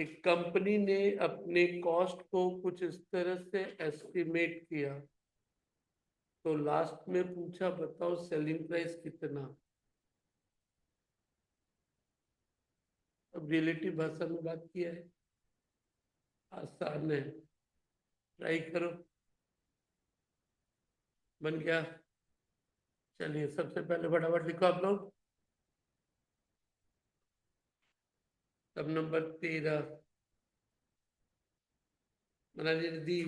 एक कंपनी ने अपने कॉस्ट को कुछ इस तरह से एस्टिमेट किया, तो लास्ट में पूछा बताओ सेलिंग प्राइस कितना। अब रिलेटिव भाषा में बात किया है, आसान है, ट्राई करो। बन गया? चलिए सबसे पहले फटाफट लिखो आप लोग। सब नंबर 13 बना दी।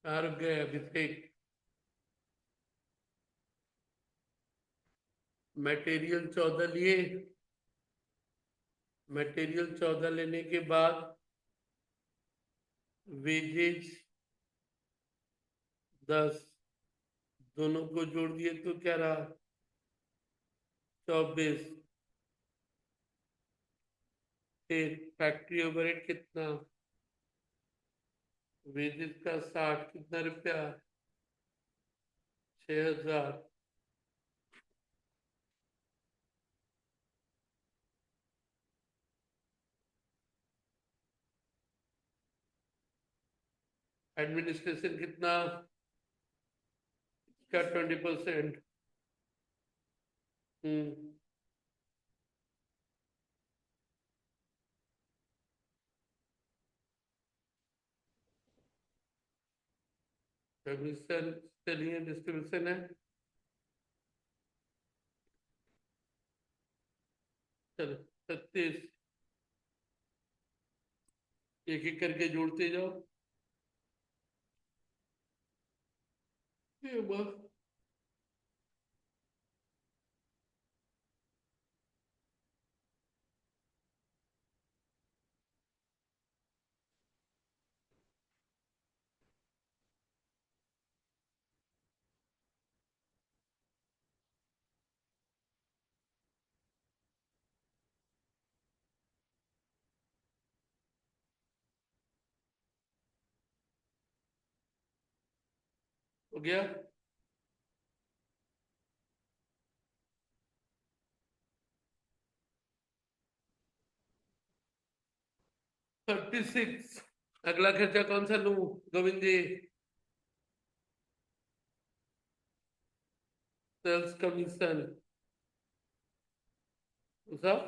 कहाँ रुक गए अभिषेक? मटेरियल 14 लिए। मटेरियल 14 लेने के बाद वेजेज 10, दोनों को जोड़ दिए तो क्या रहा? 24। फिर फैक्ट्री ओवरहेड कितना? वेजेस का 60, कितना रुपया? 6000। एडमिनिस्ट्रेशन कितना? क्या 20%? हम्म। कमीशन चलिए, डिस्ट्रीब्यूशन है। चलो 36, एक एक करके जोड़ते जाओ। ये बस हो गया। 36। अगला खर्चा कौन सा लूं गोविंद जी? सेल्स कमीशन सब।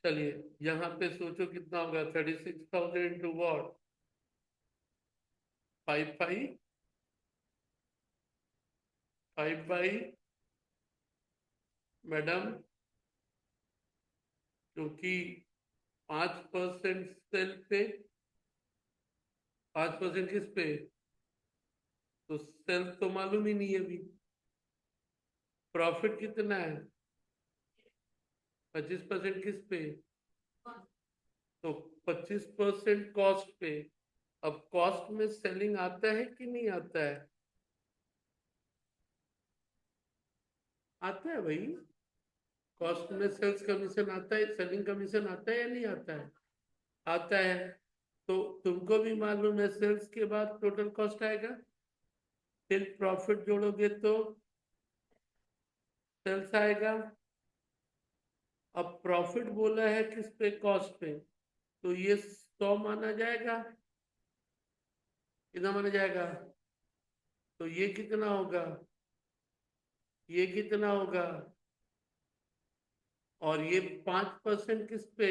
चलिए यहाँ पे सोचो कितना होगा। 36,000 इंटू वॉट? 5 बाई मैडम, क्योंकि 5% सेल पे, 5% किस पे? तो सेल तो मालूम ही नहीं है अभी। प्रॉफिट कितना है? 25% किस पे? तो 25% कॉस्ट पे। अब कॉस्ट में सेलिंग आता है कि नहीं आता है? आता है भाई। कॉस्ट में सेल्स कमीशन आता है, सेलिंग कमीशन आता है या नहीं आता है? आता है। तो तुमको भी मालूम है सेल्स के बाद टोटल कॉस्ट आएगा। फिर प्रॉफिट जोड़ोगे तो सेल्स आएगा। अब प्रॉफिट बोला है किस पे? कॉस्ट पे। तो ये 100 माना जाएगा। कितना माना जाएगा? तो ये कितना होगा? ये कितना होगा? और ये 5% किस पे?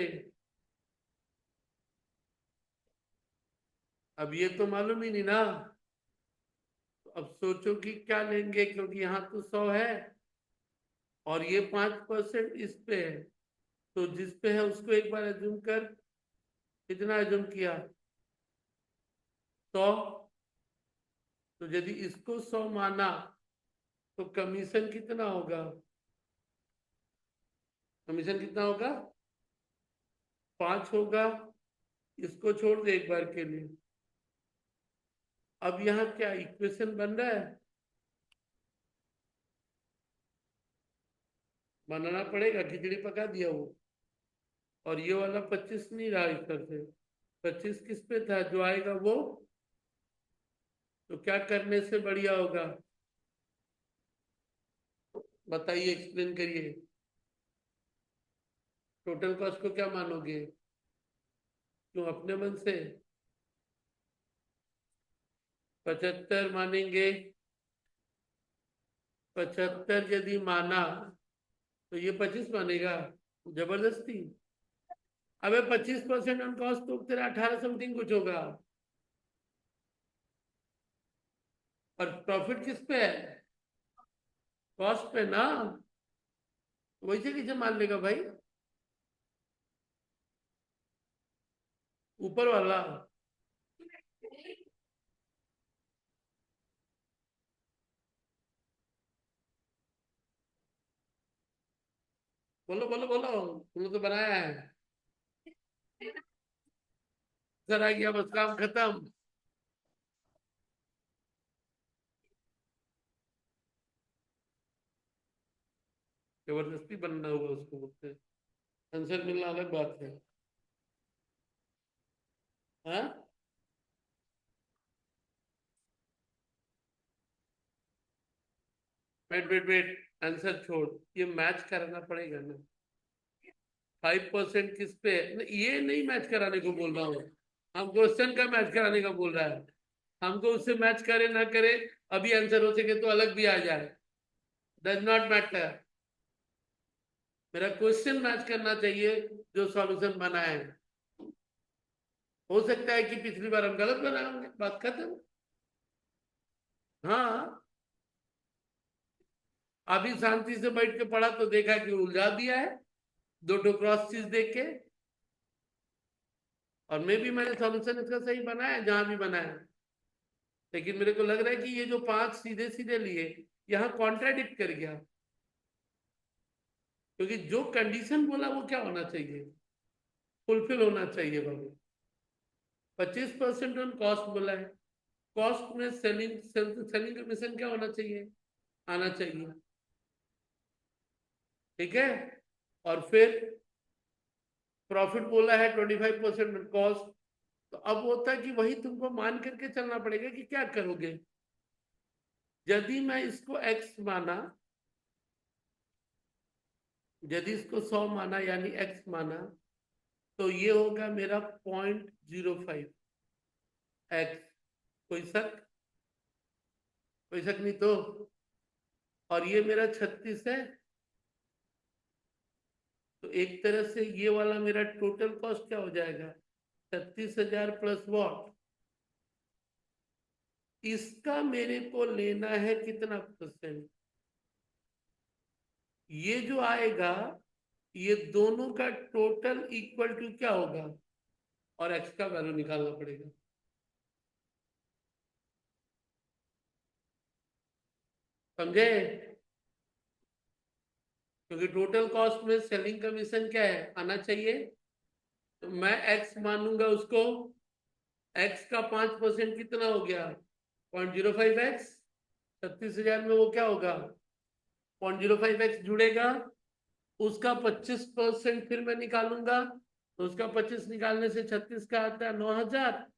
अब ये तो मालूम ही नहीं ना। तो अब सोचो कि क्या लेंगे, क्योंकि यहाँ तो 100 है और ये 5% इस पे है। तो जिस पे है उसको एक बार एज्यूम कर। कितना एज्यूम किया? 100। तो यदि इसको 100 माना तो कमीशन कितना होगा? कमीशन कितना होगा? 5 होगा। इसको छोड़ दे एक बार के लिए। अब यहाँ क्या इक्वेशन बन रहा है? बनाना पड़ेगा, खिचड़ी पका दिया वो। और ये वाला 25 नहीं रहा इस तरह से। 25 किस पे था जो आएगा वो? तो क्या करने से बढ़िया होगा? बताइए, एक्सप्लेन करिए। टोटल कॉस्ट को क्या मानोगे? क्यों अपने मन से? 75 मानेंगे? 75 यदि माना तो ये 25 मानेगा जबरदस्ती? अबे 25% ऑन कॉस्ट तो तेरा 18 समथिंग कुछ होगा। और प्रॉफिट किस पे है? कॉस्ट पे ना। वैसे कैसे मान लेगा भाई? ऊपर वाला। बोलो बोलो बोलो, तुमने तो बनाया है। सर आ गया, बस काम खत्म। जबरदस्ती बनना होगा उसको मुझसे। आंसर मिलना अलग बात है। हाँ। वेट वेट वेट, आंसर छोड़। ये मैच कराना पड़ेगा ना। 5% किस पे है? ये नहीं मैच कराने को बोल रहा हूँ। हम क्वेश्चन का मैच कराने का बोल रहा है। हमको उससे मैच करे ना करे, अभी आंसर हो सके तो अलग भी आ जाए, डज नॉट मैटर। मेरा क्वेश्चन मैच करना चाहिए जो सॉल्यूशन बना है। हो सकता है कि पिछली बार हम गलत बनाए होंगे, बात खत्म। हाँ। अभी शांति से बैठ के पढ़ा तो देखा कि उलझा दिया है दो दो क्रॉस चीज देख के। और मैं भी, मैंने सॉल्यूशन इसका सही बनाया जहां भी बनाया। लेकिन मेरे को लग रहा है कि ये जो 5 सीधे सीधे लिए यहाँ कॉन्ट्राडिक्ट कर गया। क्योंकि जो कंडीशन बोला वो क्या होना चाहिए? फुलफिल होना चाहिए बाबू। 25% ऑन कॉस्ट बोला है। कॉस्ट में सेलिंग सेलिंग कमीशन क्या होना चाहिए? आना चाहिए। ठीक है। और फिर प्रॉफिट बोला है 25% कॉस्ट। तो अब होता है कि वही तुमको मान करके चलना पड़ेगा कि क्या करोगे। यदि मैं इसको x माना, यदि इसको 100 माना यानी x माना, तो ये होगा मेरा 0.05 x। कोई शक? कोई शक नहीं तो? और ये मेरा 36 है। तो एक तरह से ये वाला मेरा टोटल कॉस्ट क्या हो जाएगा? 36,000 प्लस वॉट। इसका मेरे को लेना है कितना परसेंट? ये जो आएगा, ये दोनों का टोटल इक्वल टू क्या होगा? और एक्स का वैल्यू निकालना पड़ेगा। समझे? क्योंकि टोटल कॉस्ट में सेलिंग कमीशन क्या है, आना चाहिए। तो मैं एक्स मानूंगा उसको। एक्स का 5% कितना हो गया? 0.05x। 36,000 में वो क्या होगा? 0.05x जुड़ेगा। उसका 25% फिर मैं निकालूंगा। तो उसका 25 निकालने से 36 का आता है 9,000।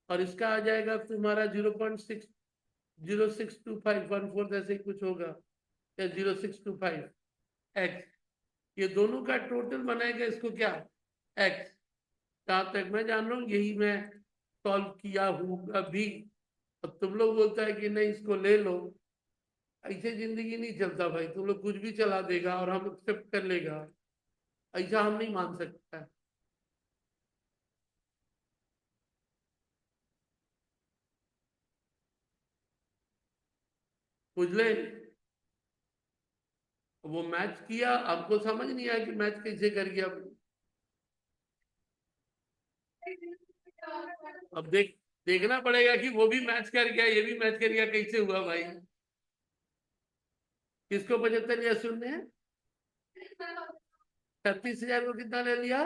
और इसका आ जाएगा तुम्हारा 0.60625 1/4 ऐसे ही कुछ होगा, या 0.625 x। ये दोनों का टोटल बनाएगा इसको क्या? x। जहां तक मैं जान रहा हूँ यही मैं सॉल्व किया हूँ अभी। अब तुम लोग बोलता है कि नहीं इसको ले लो। ऐसे जिंदगी नहीं चलता भाई, तुम लोग कुछ भी चला देगा और हम एक्सेप्ट कर लेगा। ऐसा हम नहीं मान सकता। बुझले? वो मैच किया, आपको समझ नहीं आया कि मैच कैसे कर गया। अब देखना पड़ेगा कि वो भी मैच कर गया, ये भी मैच कर गया, कैसे हुआ भाई। किसको 75 या शून्य है? 36,000 को कितना ले लिया?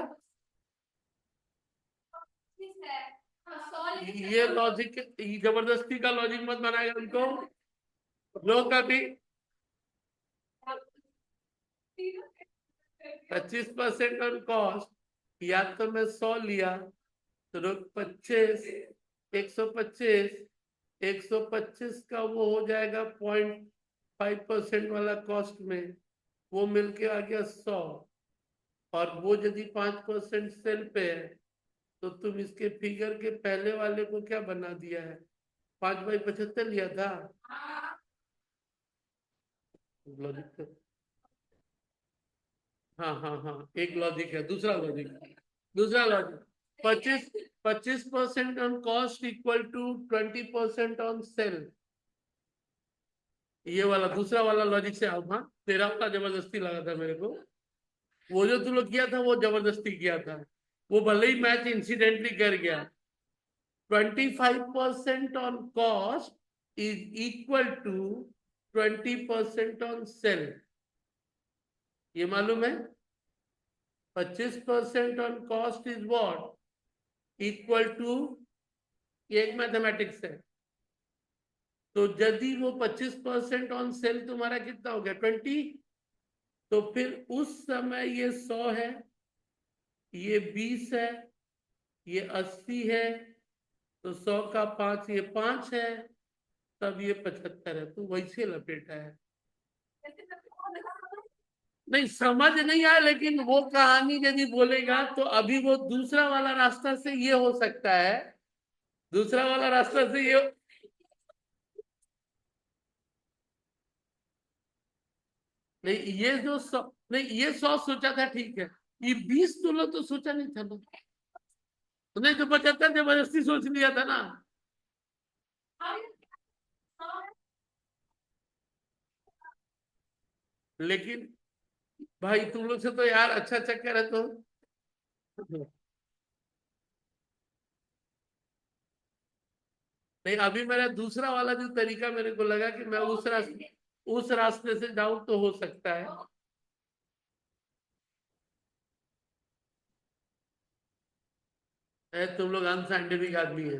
ये लॉजिक, जबरदस्ती का लॉजिक मत बनाएगा उनको। लो कभी 25% ऑन कॉस्ट, या तो मैं 100 लिया तो 25, 125, 125 का वो हो जाएगा 0.5% वाला कॉस्ट में, वो मिलके आ गया 100। और वो यदि 5% सेल पे है तो तुम इसके फिगर के पहले वाले को क्या बना दिया है, 5/75 लिया था। लॉजिक, हाँ हाँ हाँ, एक लॉजिक है, दूसरा लॉजिक, दूसरा logic, 25% on cost equal to 20% on sale. ये वाला दूसरा वाला लॉजिक से आओ। हाँ, तेरा वाला जबरदस्ती लगा था मेरे को। वो जो तू लोग किया था वो जबरदस्ती किया था, वो भले ही मैच इंसिडेंटली कर गया। 25% on cost is equal to 20% on sale, ये मालूम है। 25% on cost is what, equal to, ये एक मैथमेटिक्स है। तो यदि वो 25% ऑन सेल तुम्हारा कितना हो गया, 20, तो फिर उस समय ये 100 है, ये 20 है, ये 80 है, तो 100 का 5, ये 5 है, तब ये 75 है। तो वैसे लपेटा है। नहीं समझ नहीं आया, लेकिन वो कहानी यदि बोलेगा तो अभी वो दूसरा वाला रास्ता से ये हो सकता है, दूसरा वाला रास्ता से ये। नहीं ये जो 100, नहीं ये 100 सोचा था ठीक है, ये 20 तोला तो सोचा नहीं था ना। नहीं तो 75 जबरदस्ती सोच लिया था ना। लेकिन भाई तुम लोग से तो यार अच्छा चक्कर है तो। नहीं अभी मेरा दूसरा वाला जो तरीका मेरे को लगा कि मैं उस रास्ते से जाऊं तो हो सकता है। तुम लोग अनसाइंटिफिक आदमी है।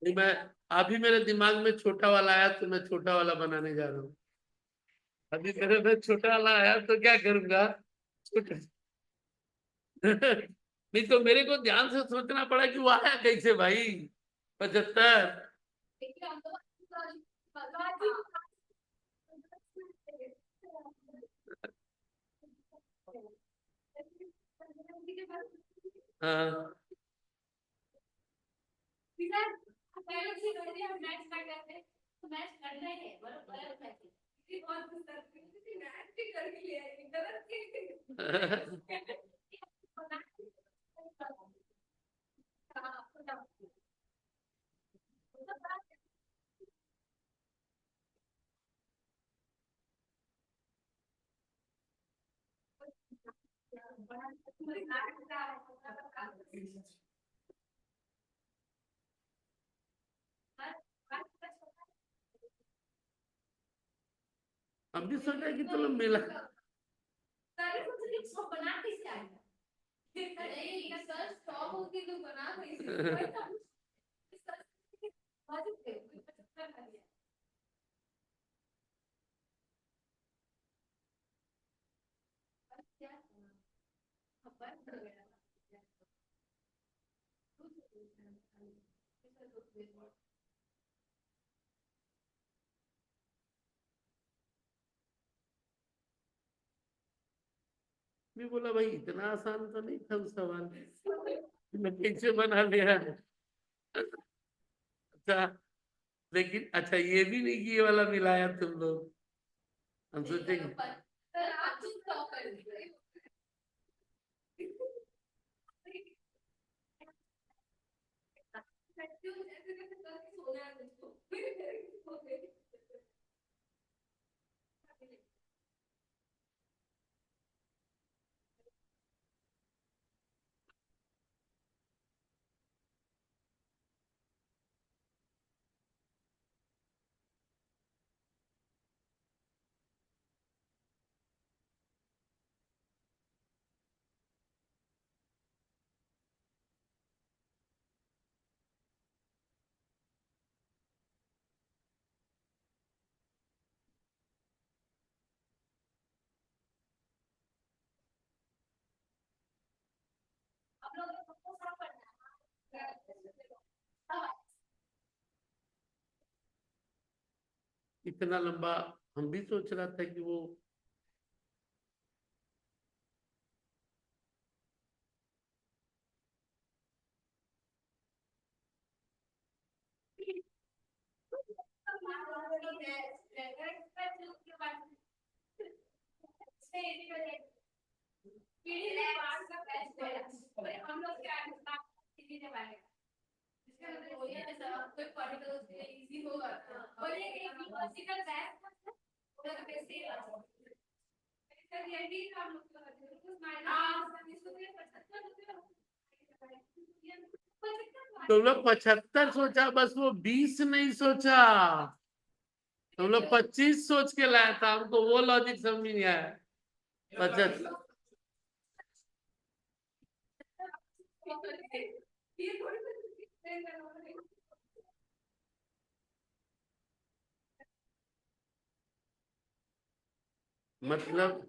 नहीं मैं, अभी मेरे दिमाग में छोटा वाला आया तो मैं छोटा वाला बनाने जा रहा हूँ। अभी मेरे में छोटा वाला आया तो क्या करूंगा, छोटा। नहीं तो मेरे को ध्यान से सोचना पड़ा कि वो आया कैसे भाई, 75। हाँ हम भी सोचा कि चलो मिला। मैं बोला भाई इतना आसान तो नहीं था उस सवाल, मैं कैसे बना लिया। अच्छा, लेकिन अच्छा ये भी नहीं कि ये वाला मिलाया तुम लोग, हम सोचे इतना लंबा हम भी सोच रहा था कि वो तुम लोग 75 सोचा, बस वो 20 नहीं सोचा। तुम लोग 25 सोच के लाया था, हमको वो लॉजिक समझ में नहीं आया। 75 मतलब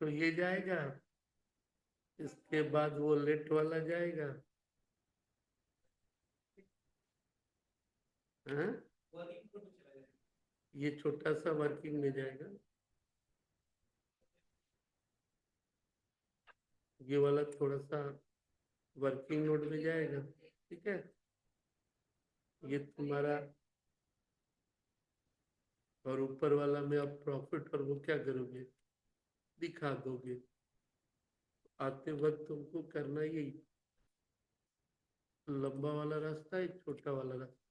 तो ये जाएगा, इसके बाद वो लेट वाला जाएगा। हाँ? ये छोटा सा वर्किंग में जाएगा, ये वाला थोड़ा सा वर्किंग नोट में जाएगा। ठीक है, ये तुम्हारा, और ऊपर वाला में आप प्रॉफिट और वो क्या करोगे, दिखा दोगे। आते वक्त तुमको करना यही, लंबा वाला रास्ता, एक छोटा वाला रास्ता।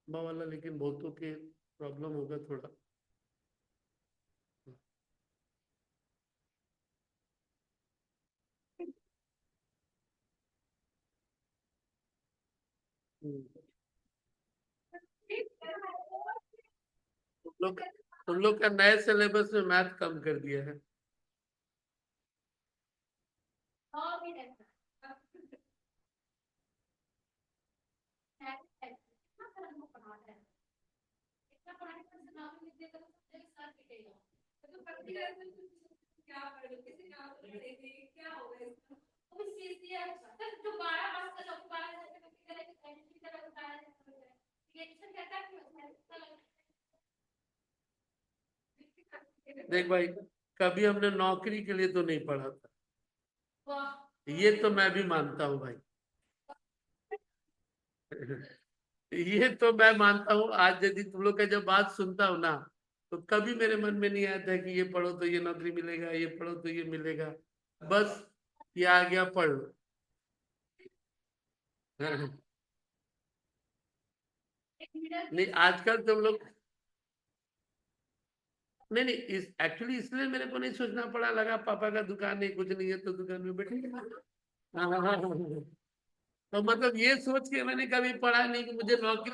लंबा वाला लेकिन बहुतों के प्रॉब्लम होगा थोड़ा। हम्म। तुम लोग का नए सिलेबस में मैथ कम कर दिया है। देख भाई, कभी हमने नौकरी के लिए तो नहीं पढ़ा था, ये तो मैं भी मानता हूँ भाई। ये तो मैं मानता हूँ। आज यदि तुम लोग का जब बात सुनता हूँ ना, तो कभी मेरे मन में नहीं आता है कि ये पढ़ो तो ये नौकरी मिलेगा, ये पढ़ो तो ये मिलेगा। बस ये आ गया, पढ़ लो। नहीं, आजकल तुम लोग, नहीं नहीं, इस एक्चुअली इसलिए मेरे को नहीं सोचना पड़ा, लगा पापा का दुकान है, कुछ नहीं है तो दुकान में बैठेंगे। हाँ हाँ हाँ हाँ। तो मतलब ये सोच के मैंने कभी पढ़ा नहीं कि मुझे नौकरी।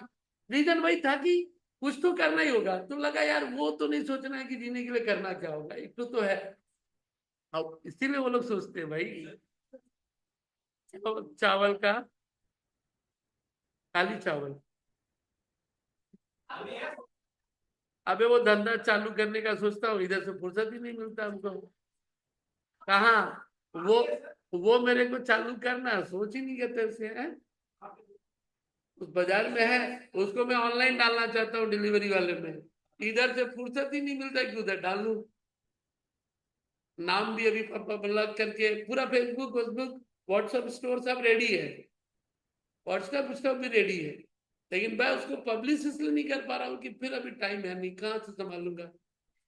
रीजन वही था कि कुछ तो करना ही होगा, तो लगा यार वो तो नहीं सोचना है कि जीने के लिए करना क्या होगा, एक तो है। अब इसीलिए वो लोग सोचते हैं भाई, चावल का, खाली चावल। अबे वो धंधा चालू करने का सोचता हूँ, इधर से फुर्सत ही नहीं मिलता हमको। कहाँ वो मेरे को चालू करना सोच ही नहीं करते से है। उस बाजार में है, उसको मैं ऑनलाइन डालना चाहता हूँ डिलीवरी वाले में, इधर से फुर्सत ही नहीं मिलता कि उधर डालूं। नाम भी अभी पापा ब्लॉग करके, पूरा फेसबुक फेसबुक व्हाट्सएप स्टोर सब रेडी है, व्हाट्सएप स्टोर भी रेडी है, लेकिन मैं उसको पब्लिश इसलिए नहीं कर पा रहा हूँ कि फिर अभी टाइम है नहीं, कहाँ से संभालूंगा।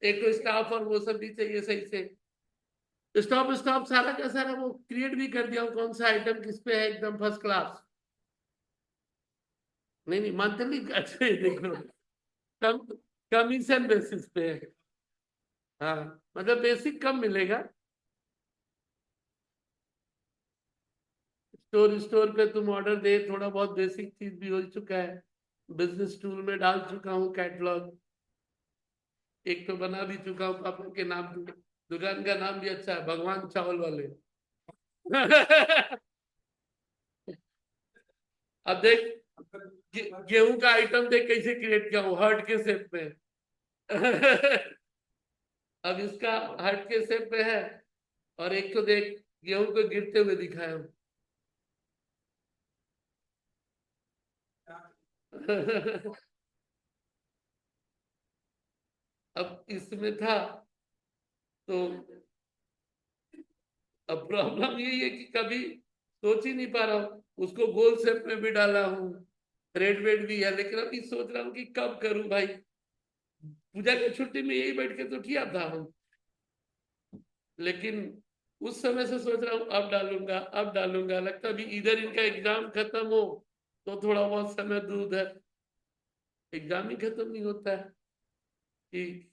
एक तो स्टाफ और वो सब भी चाहिए सही से। स्टॉप स्टॉप सारा का सारा वो क्रिएट भी कर दिया हूँ, कौन सा आइटम किस पे है, एकदम फर्स्ट क्लास। नहीं नहीं, मंथली अच्छे देखो, कम, कमीशन बेसिस पे है। हाँ, मतलब बेसिक कम मिलेगा। स्टोर स्टोर पे तुम ऑर्डर दे, थोड़ा बहुत बेसिक चीज भी हो चुका है। बिजनेस टूल में डाल चुका हूँ कैटलॉग, एक तो बना भी चुका हूँ पापा के नाम पे। दुकान का नाम भी अच्छा है, भगवान चावल वाले। अब देख, गेहूं का आइटम देख कैसे क्रिएट किया हूँ, हार्ट के शेप में। अब इसका हार्ट के शेप में है, और एक तो देख गेहूं को गिरते हुए दिखाया हूँ। अब इसमें था, तो अब प्रॉब्लम यही है कि कभी सोच ही नहीं पा रहा हूँ। उसको गोल शेप में भी डाला हूँ, रेड वेड भी है, लेकिन अभी सोच रहा हूँ कि कब करूँ भाई। पूजा की छुट्टी में यही बैठ के तो किया था हम, लेकिन उस समय से सोच रहा हूँ अब डालूंगा अब डालूंगा। लगता है अभी इधर इनका एग्जाम खत्म हो तो थोड़ा बहुत समय दूर, उधर एग्जाम ही खत्म नहीं होता है कि।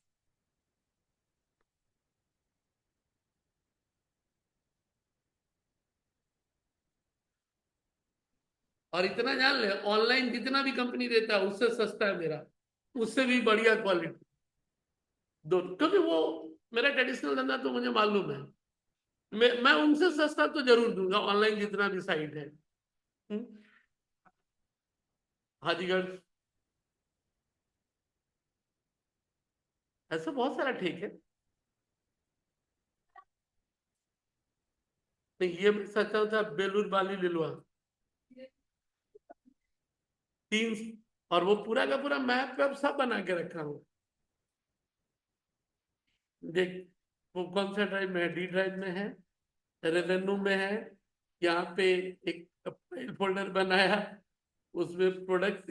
और इतना जान ले, ऑनलाइन जितना भी कंपनी देता है उससे सस्ता है मेरा, उससे भी बढ़िया क्वालिटी दोनों, क्योंकि वो मेरा ट्रेडिशनल धंधा तो मुझे मालूम है। मैं उनसे सस्ता तो जरूर दूंगा, ऑनलाइन जितना भी साइट है। हम्म, हाजीगढ़। ऐसा बहुत सारा ठीक है। नहीं, ये मैं सोचा था बेलूर बाली लिलवा, 3। और वो पूरा का पूरा मैप वैप सब बना के रखा हूँ। देख, वो कौन सा ड्राइव में है, डी ड्राइव में है, रेवेन्यू में है। यहाँ पे एक फोल्डर बनाया, उसमें प्रोडक्ट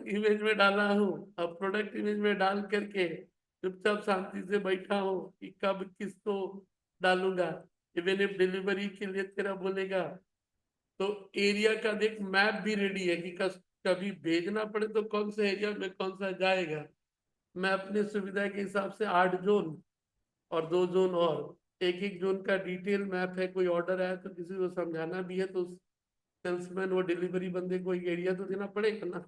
इमेज में डाला हूँ। अब प्रोडक्ट इमेज में डाल करके चुपचाप शांति से बैठा हूँ कि कब किसको डालूंगा। इवन इफ डिलीवरी के लिए तेरा बोलेगा तो एरिया का देख मैप भी रेडी है कि कभी भेजना पड़े तो कौन सा एरिया में कौन सा जाएगा। मैं अपनी सुविधा के हिसाब से 8 जोन और 2 जोन, और एक एक जोन का डिटेल मैप है। कोई ऑर्डर आया तो किसी को समझाना भी है तो सेल्समैन वो डिलीवरी बंदे को एक एरिया तो देना पड़ेगा ना।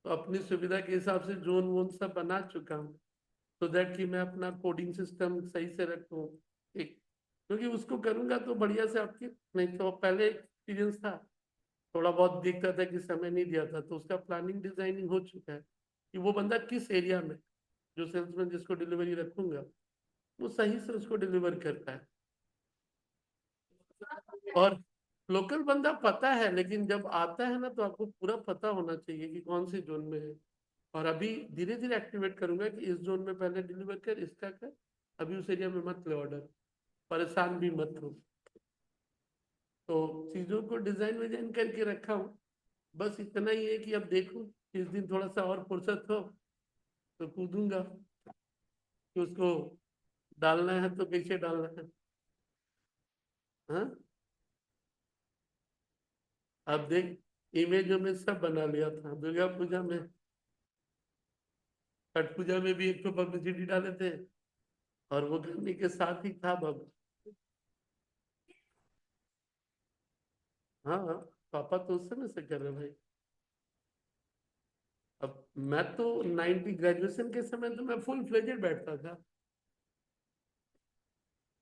तो अपनी सुविधा के हिसाब से जोन वोन सब बना चुका हूँ, तो दैट कि मैं अपना कोडिंग सिस्टम सही से रखूँ एक। क्योंकि उसको करूंगा तो बढ़िया से आपकी, नहीं तो पहले एक्सपीरियंस था, थोड़ा बहुत देखता था कि समय नहीं दिया था, तो उसका प्लानिंग डिजाइनिंग हो चुका है कि वो बंदा किस एरिया में, जो सेल्समैन जिसको डिलीवरी रखूंगा वो सही से उसको डिलीवर करता है। और लोकल बंदा पता है, लेकिन जब आता है ना तो आपको पूरा पता होना चाहिए कि कौन से जोन में है। और अभी धीरे धीरे एक्टिवेट करूंगा कि इस जोन में पहले डिलीवर कर, इसका कर, अभी उस एरिया में मत ले ऑर्डर, परेशान भी मत हो। तो चीजों को डिजाइन विजाइन करके रखा हूँ। बस इतना ही है कि अब देखो, इस दिन थोड़ा सा और फुर्सत हो तो कूदूंगा कि उसको डालना है तो कैसे डालना है। हाँ, अब देख, इमेज में सब बना लिया था दुर्गा पूजा में, छठ पूजा में भी एक तो पब्लिसिटी डाले थे, और वो करने के साथ ही था अब। हाँ हाँ, पापा तो उस समय से कर रहे भाई। अब मैं तो 90 ग्रेजुएशन के समय तो मैं फुल फ्लेजेड बैठता था।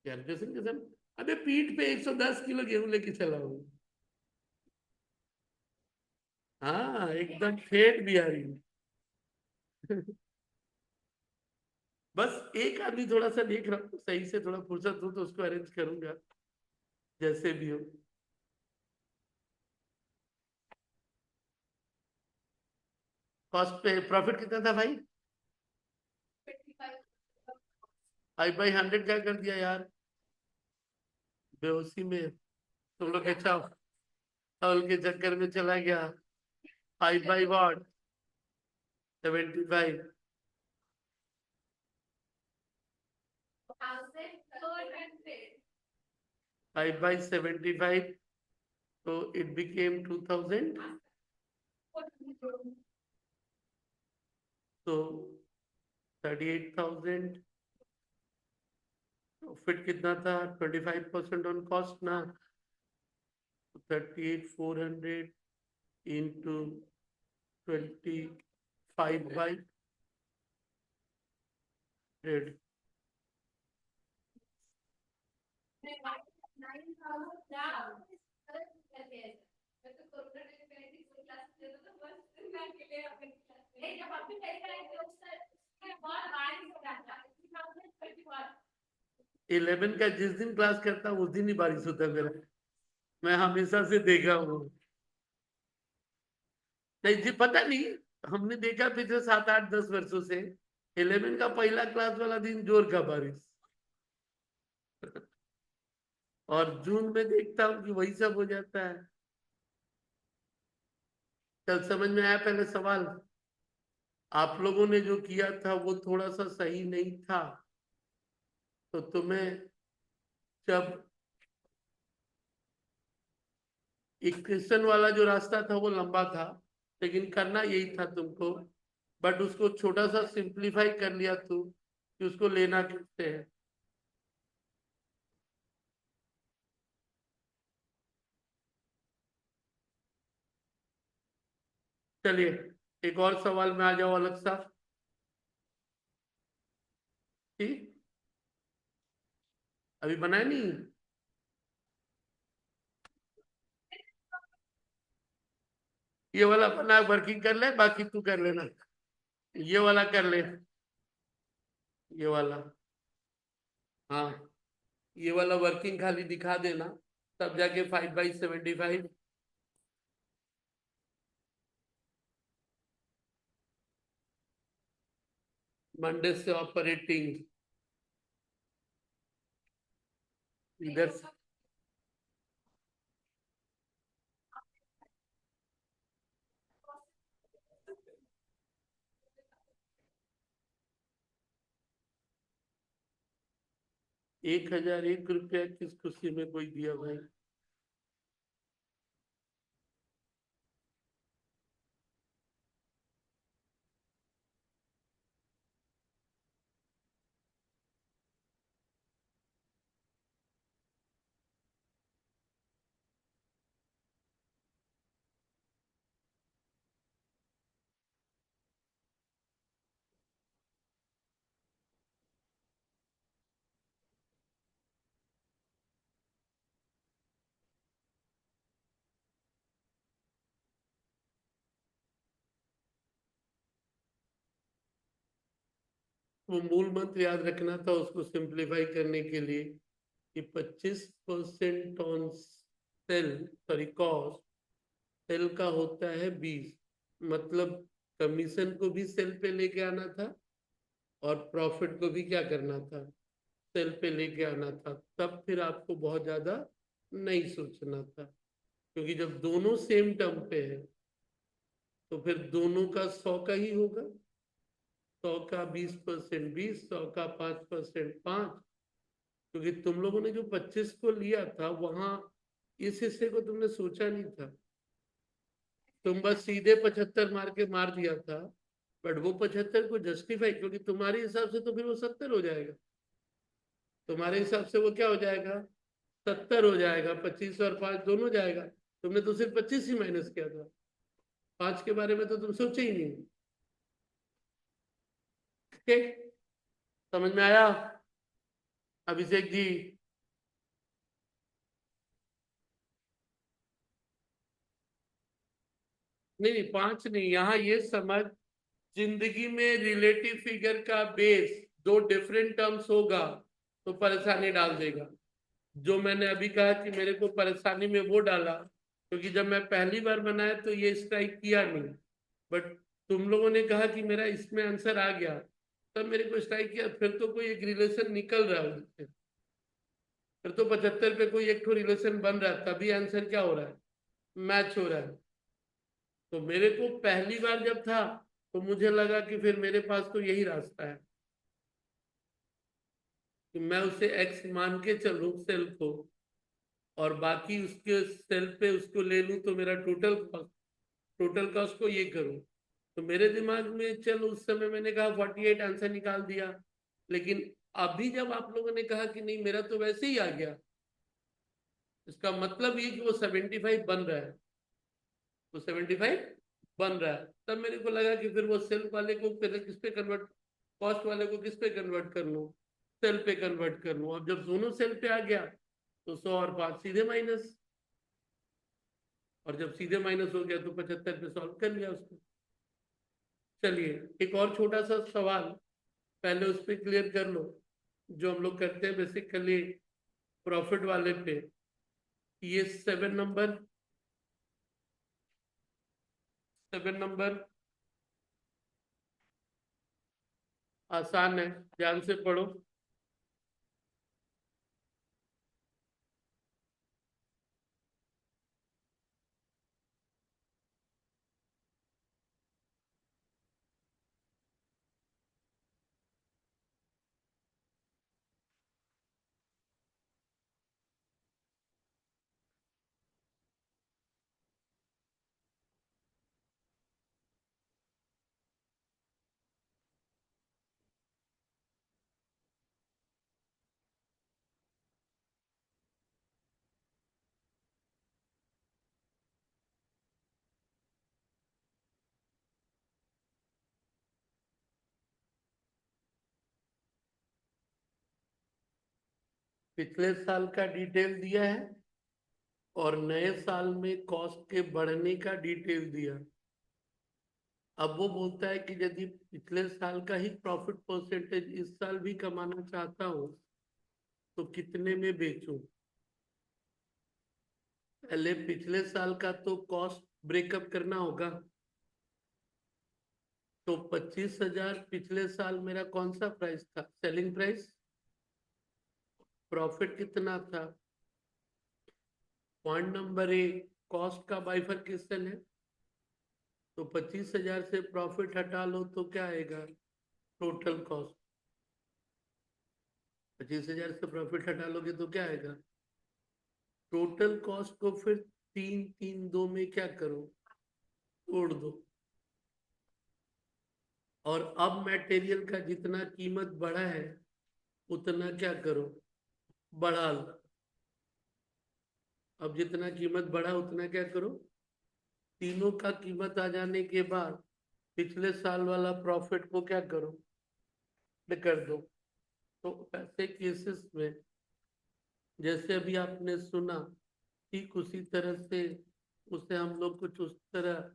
ग्रेजुएशन के समय अबे पीठ पे 110 किलो गेहूं लेके चला हूँ। हाँ, एकदम ठेठ बिहारी। बस एक आदमी थोड़ा सा देख रहा हूँ, सही से थोड़ा फुर्सत हो तो उसको अरेंज करूंगा, जैसे भी हो। कॉस्ट पे प्रॉफिट कितना था भाई? 5/100 क्या कर दिया यार, बेहोशी में। तुम लोग अच्छा चावल के चक्कर में चला गया। 5/what? 75। 5/75, so it became 2000, so 38,000। Profit कितना था? 25% ऑन कॉस्ट ना, 38,400 इंटू 25/100। 11 का जिस दिन क्लास करता हूँ उस दिन ही बारिश होता है मेरा। मैं हमेशा से देखा हूँ। नहीं जी, पता नहीं, हमने देखा पिछले 7 8 10 वर्षों से 11 का पहला क्लास वाला दिन जोर का बारिश। और जून में देखता हूँ कि वही सब हो जाता है। कल समझ में आया पहले सवाल। आप लोगों ने जो किया था वो थोड़ा सा सही नहीं था। तो तुम्हें जब इक्वेशन वाला जो रास्ता था वो लंबा था, लेकिन करना यही था तुमको। बट उसको छोटा सा सिंप्लीफाई कर लिया तू कि उसको लेना किससे है। चलिए, एक और सवाल में आ जाओ अलग सा। ठीक, अभी बनाया नहीं। ये वाला बना, वर्किंग कर ले, बाकी तू कर लेना। ये वाला कर ले, ये वाला। हाँ, ये वाला वर्किंग खाली दिखा देना, तब जाके 5/75। मंडे से ऑपरेटिंग इधर से। 1001 रुपया किस खुशी में कोई दिया भाई। वो मूल मंत्र याद रखना था उसको सिंप्लीफाई करने के लिए कि 25% on sale, sorry cost, sale का होता है 20। मतलब कमीशन को भी सेल पे लेके आना था और प्रॉफिट को भी क्या करना था, सेल पे लेके आना था। तब फिर आपको बहुत ज्यादा नहीं सोचना था, क्योंकि जब दोनों सेम टर्म पे है तो फिर दोनों का 100 का ही होगा। 100 का 20% 20, 100 का 5% 5। क्योंकि तुम लोगों ने जो 25 को लिया था वहां इस हिस्से को तुमने सोचा नहीं था। तुम बस सीधे 75 मार के मार दिया था। बट वो 75 को जस्टिफाई, क्योंकि तुम्हारे हिसाब से तो फिर वो 70 हो जाएगा। तुम्हारे हिसाब से वो क्या हो जाएगा, 70 हो जाएगा। 25 और 5 दोनों जाएगा। तुमने तो सिर्फ 25 ही माइनस किया था, 5 के बारे में तो तुम सोचे ही नहीं। ठीक, समझ में आया अभिषेक जी। नहीं नहीं, 5 नहीं, यहाँ ये समझ, जिंदगी में रिलेटिव फिगर का बेस दो डिफरेंट टर्म्स होगा तो परेशानी डाल देगा। जो मैंने अभी कहा कि मेरे को परेशानी में वो डाला क्योंकि जब मैं पहली बार बनाया तो ये स्ट्राइक किया नहीं। बट तुम लोगों ने कहा कि मेरा इसमें आंसर आ गया, तब मेरे को स्ट्राइक किया। फिर तो कोई एक रिलेशन निकल रहा है उससे। फिर तो 75 पे कोई एक तो रिलेशन बन रहा है, तभी आंसर क्या हो रहा है, मैच हो रहा है। तो मेरे को पहली बार जब था तो मुझे लगा कि फिर मेरे पास तो यही रास्ता है कि मैं उसे एक्स मान के चलूं सेल को, और बाकी उसके सेल पे उसको ले लूं तो मेरा टोटल कॉस्ट को ये करूं। तो मेरे दिमाग में चल उस समय मैंने कहा 48 आंसर निकाल दिया। लेकिन अभी जब आप लोगों ने कहा कि नहीं मेरा तो वैसे ही आ गया, इसका मतलब ये कि वो 75 बन रहा है, वो 75 बन रहा है, तब मेरे को लगा कि फिर वो सेल वाले को फिर किस पे कन्वर्ट, कॉस्ट वाले को किस पे कन्वर्ट कर लूं, सेल पे कन्वर्ट कर लूं। अब जब दोनों सेल पे आ गया तो 100 और 5 सीधे माइनस। और जब सीधे माइनस हो गया तो 75 पे सॉल्व कर लिया उसको। चलिए एक और छोटा सा सवाल पहले उस पर क्लियर कर लो, जो हम लोग करते हैं बेसिकली प्रॉफिट वाले पे। ये 7 नंबर, 7 नंबर आसान है, ध्यान से पढ़ो। पिछले साल का डिटेल दिया है और नए साल में कॉस्ट के बढ़ने का डिटेल दिया। अब वो बोलता है कि यदि पिछले साल का ही प्रॉफिट परसेंटेज इस साल भी कमाना चाहता हूँ तो कितने में बेचूं। पहले पिछले साल का तो कॉस्ट ब्रेकअप करना होगा। तो 25,000 पिछले साल मेरा कौन सा प्राइस था, सेलिंग प्राइस। प्रॉफिट कितना था। पॉइंट नंबर 1, कॉस्ट का बाइफरकेशन है। तो 25,000 से प्रॉफिट हटा लो तो क्या आएगा, टोटल कॉस्ट। 25,000 से प्रॉफिट हटा लोगे तो क्या आएगा, टोटल कॉस्ट को फिर 3 3 2 में क्या करो, तोड़ दो। और अब मटेरियल का जितना कीमत बढ़ा है उतना क्या करो, बढ़ा लो। अब जितना कीमत बढ़ा उतना क्या करो, तीनों का कीमत आ जाने के बाद पिछले साल वाला प्रॉफिट को क्या करो, कर दो। तो ऐसे केसेस में जैसे अभी आपने सुना ठीक उसी तरह से उसे हम लोग कुछ उस तरह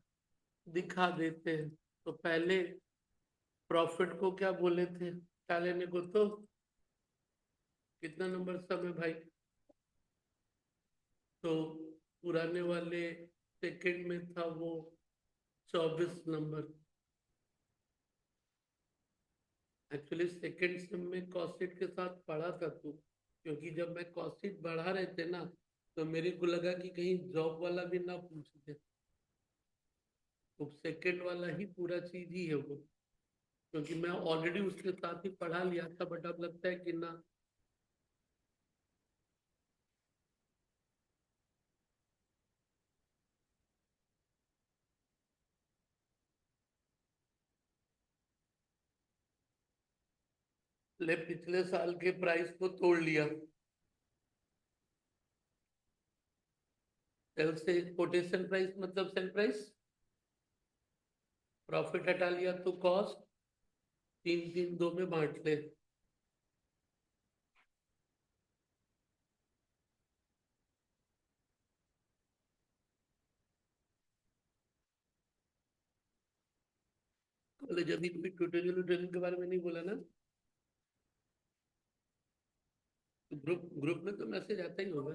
दिखा देते हैं। तो पहले प्रॉफिट को क्या बोले थे, क्या लेने को, तो कितना नंबर सब है भाई। तो पुराने वाले सेकंड में था वो 24 नंबर। एक्चुअली सेकंड सेम में कॉस्टिट के साथ पढ़ा था तू, क्योंकि जब मैं कॉस्टिट बढ़ा रहे थे ना तो मेरे को लगा कि कहीं जॉब वाला भी ना पूछ दे। तो सेकंड वाला ही पूरा चीज ही है वो, क्योंकि मैं ऑलरेडी उसके साथ ही पढ़ा लिया था, बट अब लगता है कि ना। ले पिछले साल के प्राइस को तोड़ लिया, सेल से कोटेशन प्राइस मतलब सेल प्राइस, प्रॉफिट हटा लिया तो कॉस्ट, 3 3 2 में बांट ले। कॉलेज अभी कोई ट्यूटोरियल ट्यूटोरियल के बारे में नहीं बोला ना। तो ग्रुप ग्रुप में तो मैसेज आता ही होगा।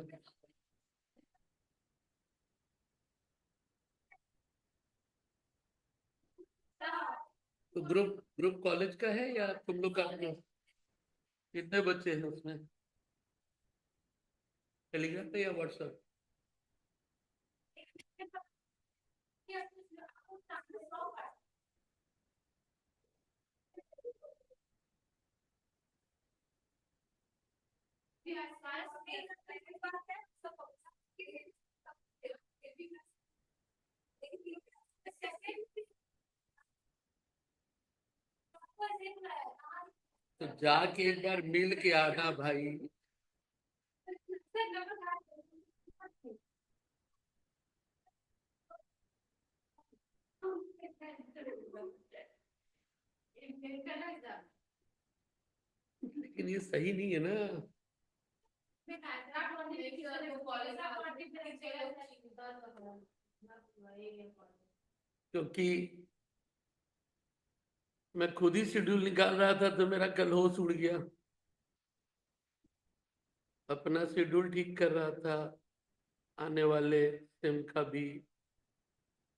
तो ग्रुप ग्रुप कॉलेज का है या तुम लोग का अपना, कितने बच्चे हैं उसमें, टेलीग्राम पे या व्हाट्सएप। तो जाके एक बार मिल के आना भाई। लेकिन ये सही नहीं है ना। क्योंकि मैं खुद ही शेड्यूल निकाल रहा था तो मेरा कल होश उड़ गया। अपना शेड्यूल ठीक कर रहा था, आने वाले सिम का भी,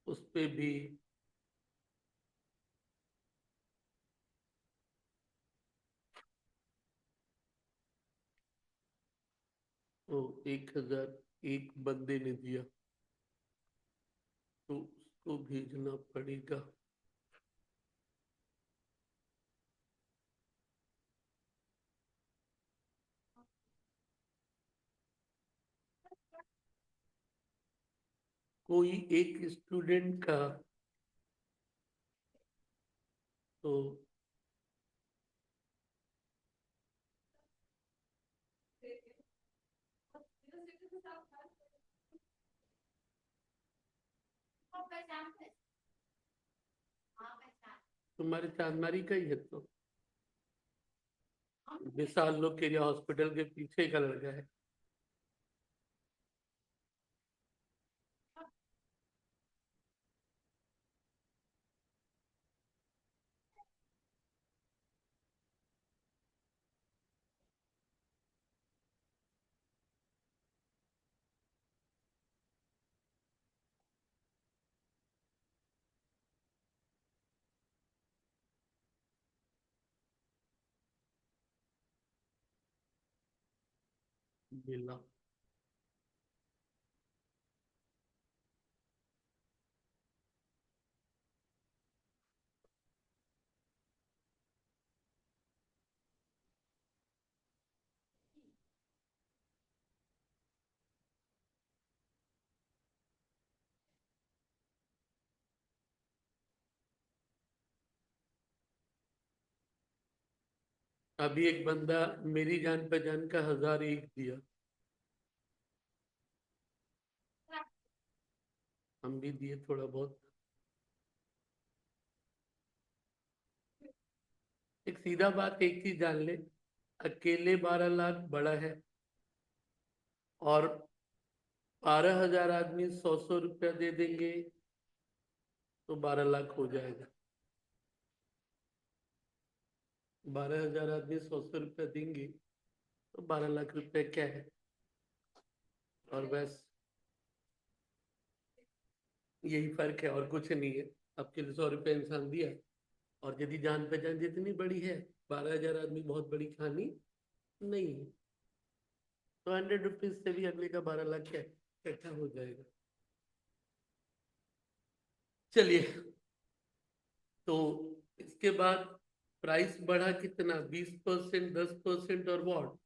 उस पे भी। तो 1,000 एक बंदे ने दिया, तो उसको भेजना पड़ेगा। कोई एक स्टूडेंट का, तो तुम्हारे चांदमारी का ही है तो। विशाल लोग के हॉस्पिटल के पीछे का लड़का है। मिला। अभी एक बंदा मेरी जान पहचान का 1,001 दिया। हम भी दिए थोड़ा बहुत। एक सीधा बात, एक चीज जान ले, अकेले 12 लाख बड़ा है, और 12,000 आदमी 100-100 रुपया दे देंगे तो 12 लाख हो जाएगा। 12,000 आदमी 100-100 रुपया देंगे तो 12 लाख रुपया क्या है। और बस यही फर्क है, और कुछ नहीं है। आपके लिए 100 रुपया इंसान दिया, और यदि जान पहचान जितनी बड़ी है, 12,000 आदमी बहुत बड़ी कहानी नहीं है। तो 100 रुपीज से भी अगले का 12 लाख क्या इकट्ठा हो जाएगा। चलिए, तो इसके बाद प्राइस बढ़ा कितना, 20%, 10% और वॉट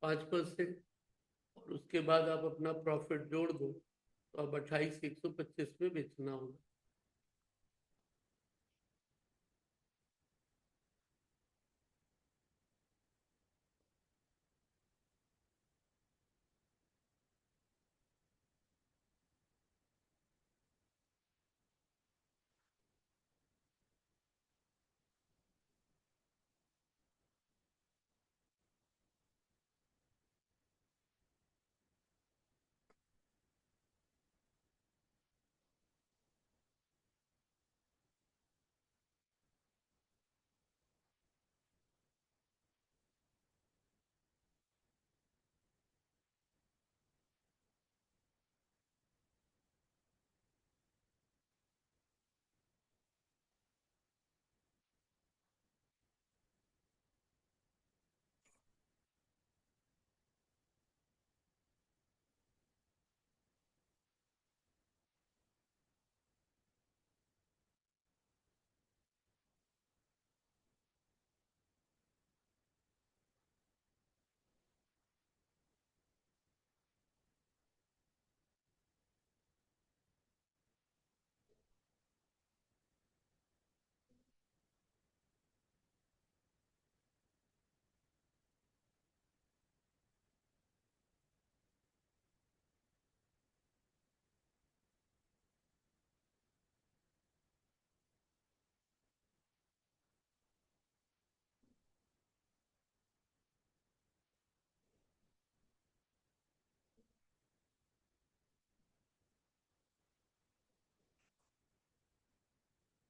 5%। और उसके बाद आप अपना प्रॉफिट जोड़ दो, तो अब 28,125 में बेचना होगा।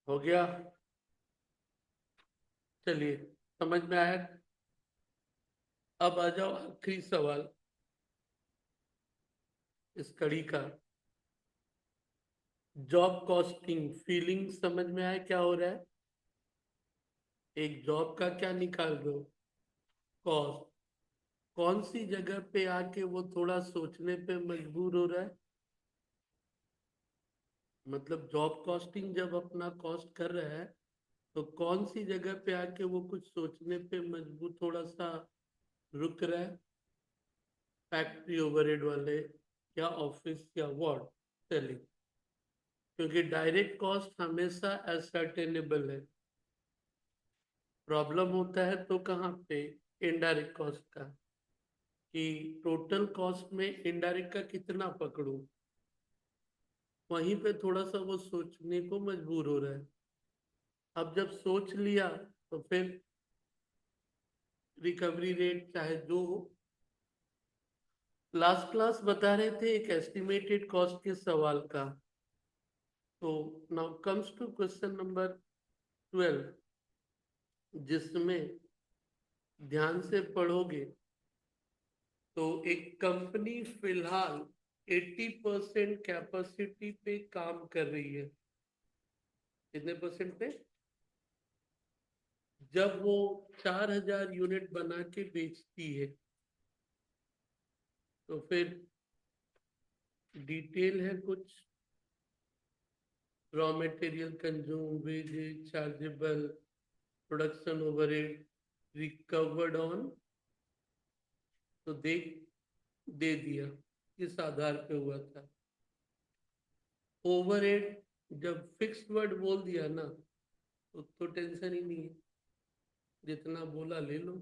हो गया? चलिए, समझ में आया? अब आ जाओ आखिरी सवाल इस कड़ी का। जॉब कॉस्टिंग फीलिंग समझ में आया क्या हो रहा है? एक जॉब का क्या निकाल रहे हो? कॉस्ट। कौन सी जगह पे आके वो थोड़ा सोचने पे मजबूर हो रहा है? मतलब जॉब कॉस्टिंग जब अपना कॉस्ट कर रहा है तो कौन सी जगह पे आके वो कुछ सोचने पे मजबूर, थोड़ा सा रुक रहा है? फैक्ट्री ओवरहेड वाले, या ऑफिस, या वॉट सेलिंग? क्योंकि डायरेक्ट कॉस्ट हमेशा असर्टेनेबल है। प्रॉब्लम होता है तो कहाँ पे? इनडायरेक्ट कॉस्ट का, कि टोटल कॉस्ट में इनडायरेक्ट का कितना पकड़ूं। वहीं पे थोड़ा सा वो सोचने को मजबूर हो रहा है। अब जब सोच लिया तो फिर रिकवरी रेट चाहे जो हो। लास्ट क्लास बता रहे थे एक एस्टिमेटेड कॉस्ट के सवाल का। तो now comes to question number 12, जिसमें ध्यान से पढ़ोगे तो एक कंपनी फिलहाल 80% कैपेसिटी पे काम कर रही है। कितने परसेंट पे? जब वो 4000 यूनिट बना के बेचती है तो फिर डिटेल है कुछ। Raw material consume, wages, chargeable, production overhead, recovered on. तो दे दिया किस आधार पे हुआ था। ओवरहेड जब फिक्स्ड वर्ड बोल दिया ना तो टेंशन ही नहीं है, जितना बोला ले लो।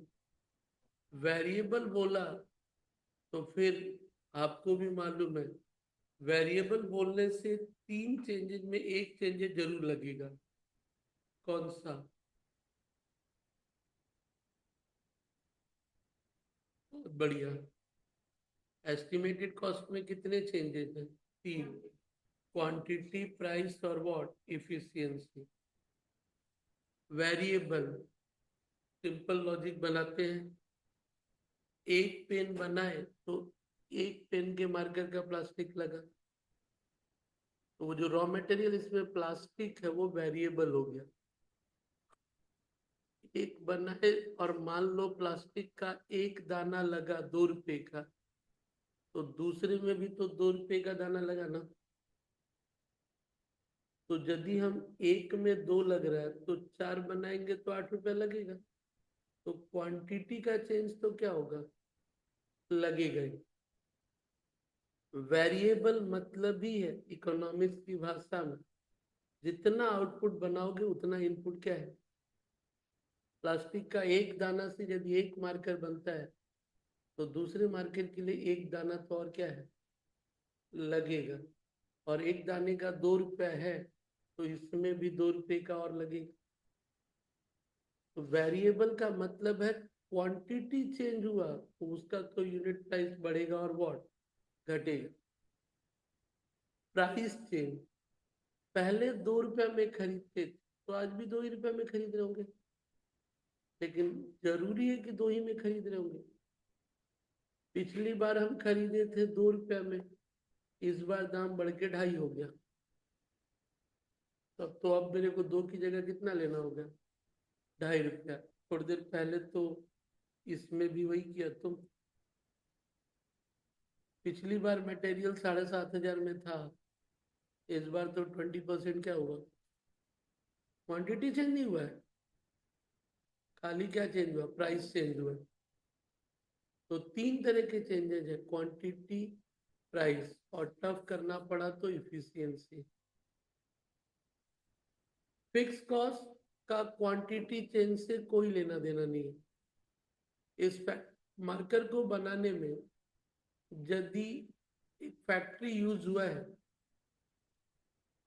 वेरिएबल बोला तो फिर आपको भी मालूम है, वेरिएबल बोलने से 3 चेंजेस में एक चेंजेस जरूर लगेगा। कौन सा? बहुत बढ़िया। एस्टिमेटेड कॉस्ट में कितने चेंजेस हैं? 3। क्वांटिटी, प्राइस और what, efficiency. Variable simple logic बनाते हैं। एक पेन बनाए तो एक पेन के मार्कर का प्लास्टिक लगा, तो वो जो रॉ मटेरियल इसमें प्लास्टिक है वो वेरिएबल हो गया। एक बनाए और मान लो प्लास्टिक का एक दाना लगा 2 रुपए का, तो दूसरे में भी तो 2 रुपए का दाना लगा ना। तो यदि हम एक में 2 लग रहा है तो 4 बनाएंगे तो 8 रुपया लगेगा। तो क्वांटिटी का चेंज तो क्या होगा? लगेगा ही। वेरिएबल मतलब ही है इकोनॉमिक्स की भाषा में, जितना आउटपुट बनाओगे उतना इनपुट क्या है। प्लास्टिक का एक दाना से यदि एक मार्कर बनता है तो दूसरे मार्कर के लिए एक दाना तो और क्या है, लगेगा। और एक दाने का 2 रुपया है तो इसमें भी 2 रुपए का और लगेगा। तो वेरिएबल का मतलब है क्वांटिटी चेंज हुआ तो उसका तो यूनिट प्राइस बढ़ेगा और व्हाट घटेगा। प्राइस चेंज, पहले 2 रुपया में खरीदते थे तो आज भी 2 ही रुपया में खरीद रहे होंगे, लेकिन जरूरी है कि 2 ही में खरीद रहे होंगे। पिछली बार हम खरीदे थे 2 रुपया में, इस बार दाम बढ़ के 2.5 हो गया। तब तो अब मेरे को 2 की जगह कितना लेना होगा? 2.5 रुपया। थोड़ी देर पहले तो इसमें भी वही किया तुम। पिछली बार मटेरियल 7,500 में था, इस बार तो 20% क्या हुआ? क्वांटिटी चेंज नहीं हुआ है, खाली क्या चेंज हुआ? प्राइस चेंज हुआ। तो 3 तरह के चेंजेस है, क्वांटिटी, प्राइस, और टफ करना पड़ा तो इफिशियंसी। फिक्स कॉस्ट का क्वांटिटी चेंज से कोई लेना देना नहीं है। इस मार्कर को बनाने में यदि एक फैक्ट्री यूज हुआ है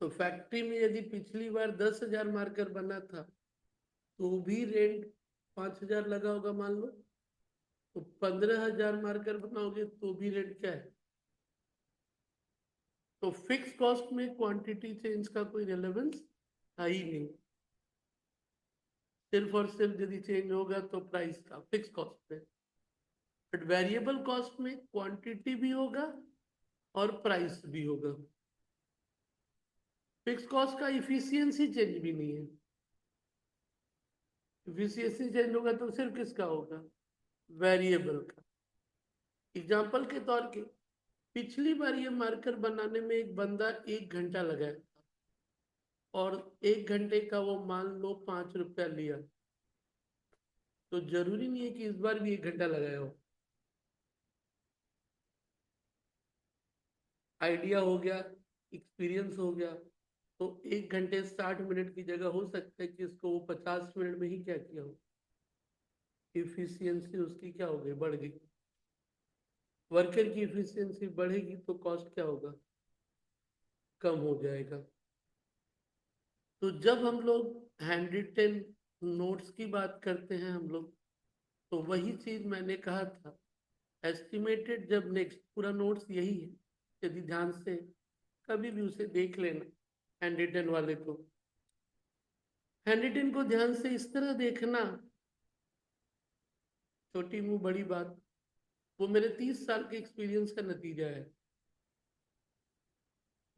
तो फैक्ट्री में यदि पिछली बार 10,000 मार्कर बना था तो भी रेंट 5,000 लगा होगा मान लो। तो 15,000 मार्कर बनाओगे तो भी रेंट क्या है? तो फिक्स कॉस्ट में क्वांटिटी चेंज का कोई रेलेवेंस था ही नहीं। सिर्फ और सिर्फ यदि चेंज होगा तो प्राइस का फिक्स कॉस्ट में, बट वेरिएबल कॉस्ट में क्वांटिटी भी होगा और प्राइस भी होगा। फिक्स कॉस्ट का इफिशियंसी चेंज भी नहीं है। इफिशियंसी चेंज होगा तो सिर्फ किसका होगा, वेरिएबल का। एग्जाम्पल के तौर के, पिछली बार ये मार्कर बनाने में एक बंदा 1 घंटा लगाया था और 1 घंटे का वो मान लो 5 रुपया लिया, तो जरूरी नहीं है कि इस बार भी 1 घंटा लगाया हो। आइडिया हो गया, एक्सपीरियंस हो गया, तो 1 घंटे 60 मिनट की जगह हो सकता है कि इसको वो 50 मिनट में ही क्या किया हो। इफिशियंसी उसकी क्या हो गई, बढ़ गई। वर्कर की इफिशियंसी बढ़ेगी तो कॉस्ट क्या होगा, कम हो जाएगा। तो जब हम लोग हैंड रिटेन नोट्स की बात करते हैं हम लोग, तो वही चीज मैंने कहा था, एस्टिमेटेड जब नेक्स्ट पूरा नोट्स यही है, यदि ध्यान से कभी भी उसे देख लेना हैंड रिटेन वाले को, हैंड रिटेन को ध्यान से इस तरह देखना, छोटी मुंह बड़ी बात, वो मेरे 30 साल के एक्सपीरियंस का नतीजा है।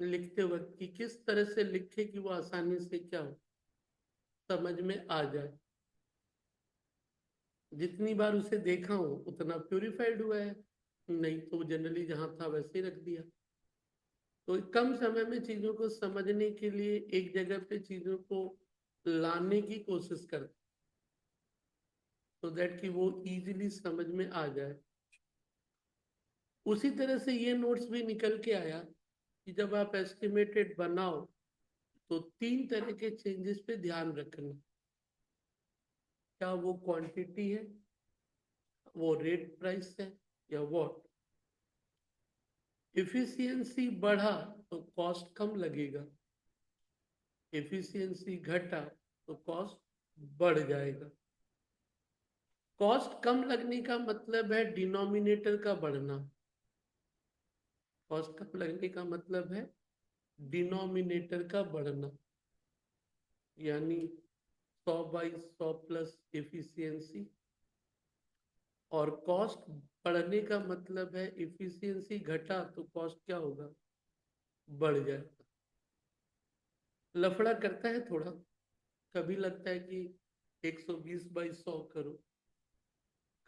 लिखते वक्त कि किस तरह से लिखे कि वो आसानी से क्या हो, समझ में आ जाए। जितनी बार उसे देखा हूं उतना प्यूरिफाइड हुआ है, नहीं तो जनरली जहां था वैसे ही रख दिया। तो कम समय में चीजों को समझने के लिए एक जगह पे चीजों को लाने की कोशिश करते, तो दैट कि वो इजीली समझ में आ जाए। उसी तरह से ये नोट्स भी निकल के आया कि जब आप एस्टिमेटेड बनाओ तो 3 तरह के चेंजेस पे ध्यान रखना। क्या वो क्वांटिटी है, वो रेट प्राइस है, या व्हाट। एफिशिएंसी बढ़ा तो कॉस्ट कम लगेगा, एफिशिएंसी घटा तो कॉस्ट बढ़ जाएगा। कॉस्ट कम लगने का मतलब है डिनोमिनेटर का बढ़ना। कॉस्ट कम लगने का मतलब है डिनोमिनेटर का बढ़ना, यानी 100/100 प्लस एफिशिएंसी। और कॉस्ट बढ़ने का मतलब है एफिशिएंसी घटा तो कॉस्ट क्या होगा, बढ़ जाएगा। लफड़ा करता है थोड़ा, कभी लगता है कि 120/100 करो,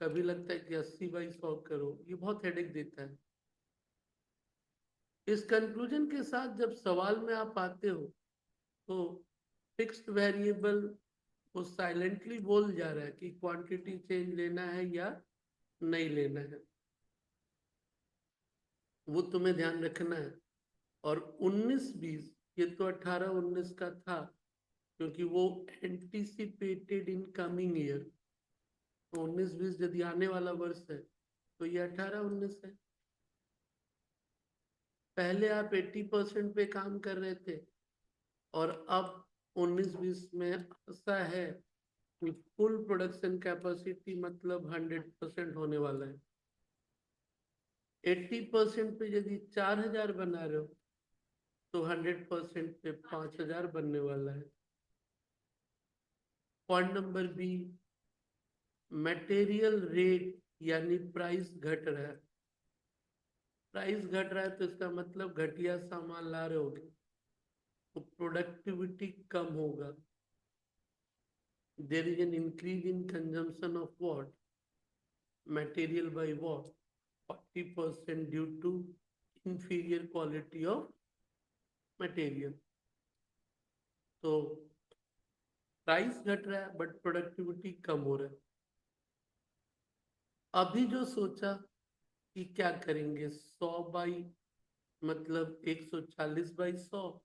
कभी लगता है कि 80/100 करो, ये बहुत हेडेक देता है। इस कंक्लूजन के साथ जब सवाल में आप आते हो तो फिक्स्ड वेरिएबल वो साइलेंटली बोल जा रहा है कि क्वांटिटी चेंज लेना है या नहीं लेना है, वो तुम्हें ध्यान रखना है। और 19-20, ये तो 18-19 का था क्योंकि वो एंटिसिपेटेड इन कमिंग ईयर। तो 19-20 यदि आने वाला वर्ष है तो ये 18-19 है। पहले आप 80% पे काम कर रहे थे और अब 19-20 में ऐसा है कि फुल प्रोडक्शन कैपेसिटी मतलब 100% होने वाला है। 80% पे यदि 4,000 बना रहे हो तो 100% पे 5,000 बनने वाला है। Point number B, material rate यानी प्राइस घट रहा है। प्राइस घट रहा है तो इसका मतलब घटिया सामान ला रहे होगे तो प्रोडक्टिविटी कम होगा। There is an increase in consumption of what, material by what, 40% due to inferior quality of material। तो प्राइस घट रहा है बट प्रोडक्टिविटी कम हो रहा है। अभी जो सोचा कि क्या करेंगे, 100 मतलब 140/100,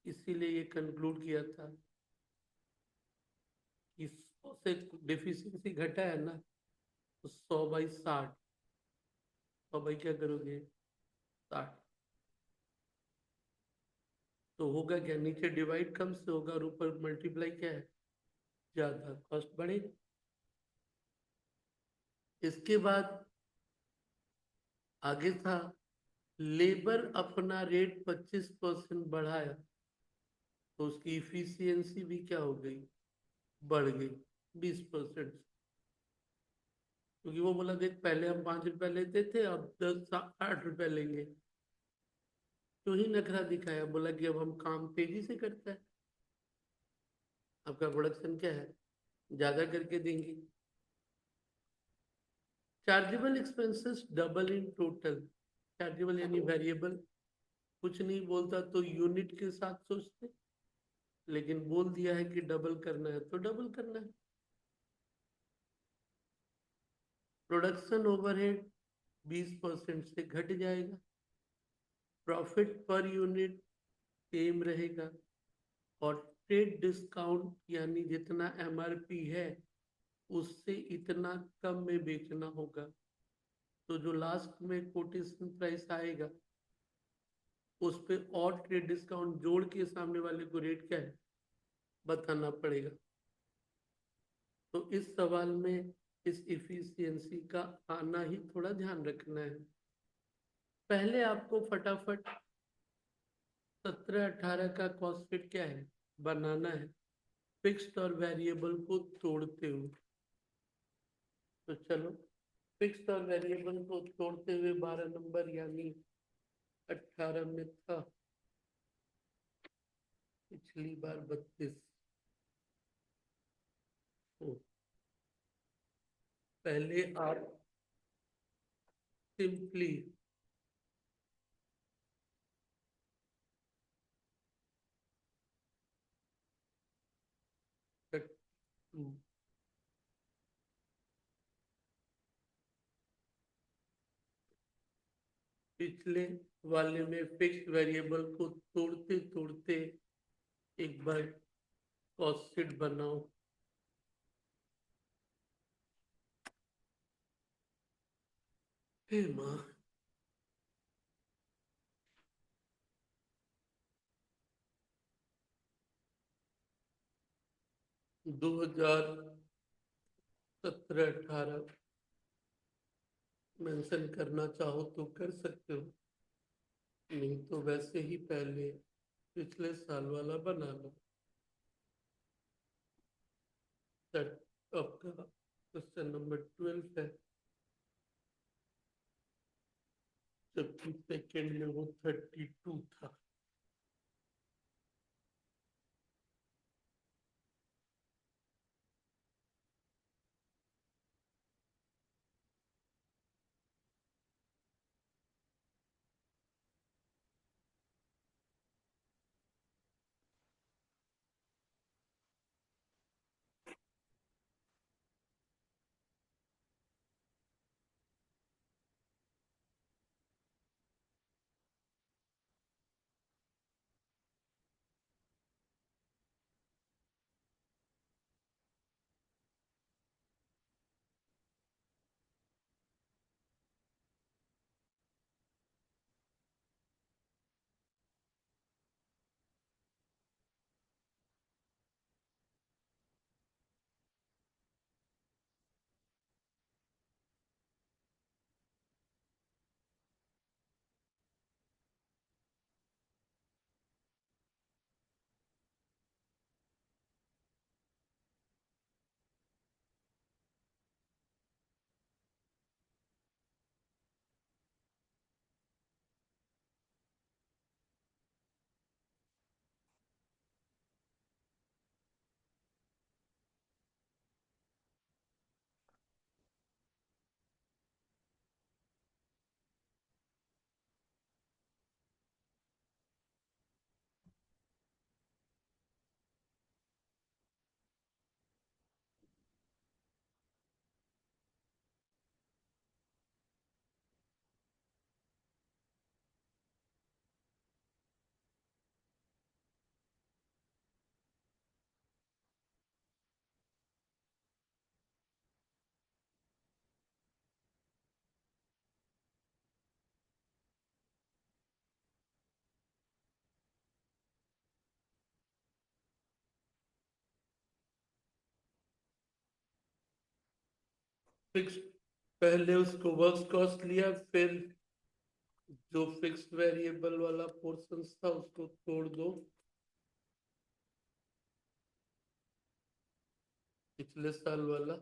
इसीलिए ये कंक्लूड किया था कि 100 से डिफिशियंसी घटा है ना, तो 100/60। 100 क्या करोगे, 60। तो होगा क्या, नीचे डिवाइड कम से होगा और ऊपर मल्टीप्लाई क्या है, ज्यादा, कॉस्ट बढ़ेगा। इसके बाद आगे था, लेबर अपना रेट 25% बढ़ाया तो उसकी इफिशियंसी भी क्या हो गई, बढ़ गई 20%। क्योंकि वो बोला देख पहले हम 5 रुपया लेते थे, अब 10 8 रुपया लेंगे। तो ही नखरा दिखाया, बोला कि अब हम काम तेजी से करता है, आपका प्रोडक्शन क्या है, ज्यादा करके देंगे। Chargeable expenses double in total. Chargeable यानी वेरिएबल, कुछ नहीं बोलता तो यूनिट के साथ सोचते, लेकिन बोल दिया है कि डबल करना है तो डबल करना है। प्रोडक्शन ओवरहेड 20% से घट जाएगा। प्रॉफिट पर यूनिट सेम रहेगा। और ट्रेड डिस्काउंट यानी जितना एमआरपी है उससे इतना कम में बेचना होगा। तो जो लास्ट में कोटेशन प्राइस आएगा उस पे और ट्रेड डिस्काउंट जोड़ के सामने वाले को रेट क्या है बताना पड़ेगा। तो इस सवाल में इस इफिशियंसी का आना ही थोड़ा ध्यान रखना है। पहले आपको फटाफट 17 18 का कॉस्ट शीट क्या है बनाना है, फिक्स्ड और वेरिएबल को तोड़ते हुए। तो चलो, फिक्स्ड और वेरिएबल को तोड़ते हुए 12 नंबर यानी 18 में था, पिछली बार 32। तो पहले आप सिंपली पिछले वाले में फिक्स्ड वेरिएबल को तोड़ते तोड़ते एक बार कॉस्ट शीट बनाओ। हे माँ, 2017 18 मेंशन करना चाहो तो कर सकते हो, नहीं तो वैसे ही पहले पिछले साल वाला बना लो। आपका क्वेश्चन नंबर 12 है, जबकि सेकेंड में वो 32 था। फिक्स, पहले उसको वर्क कॉस्ट लिया, फिर जो फिक्स्ड वेरिएबल वाला पोर्शन था उसको तोड़ दो पिछले साल वाला।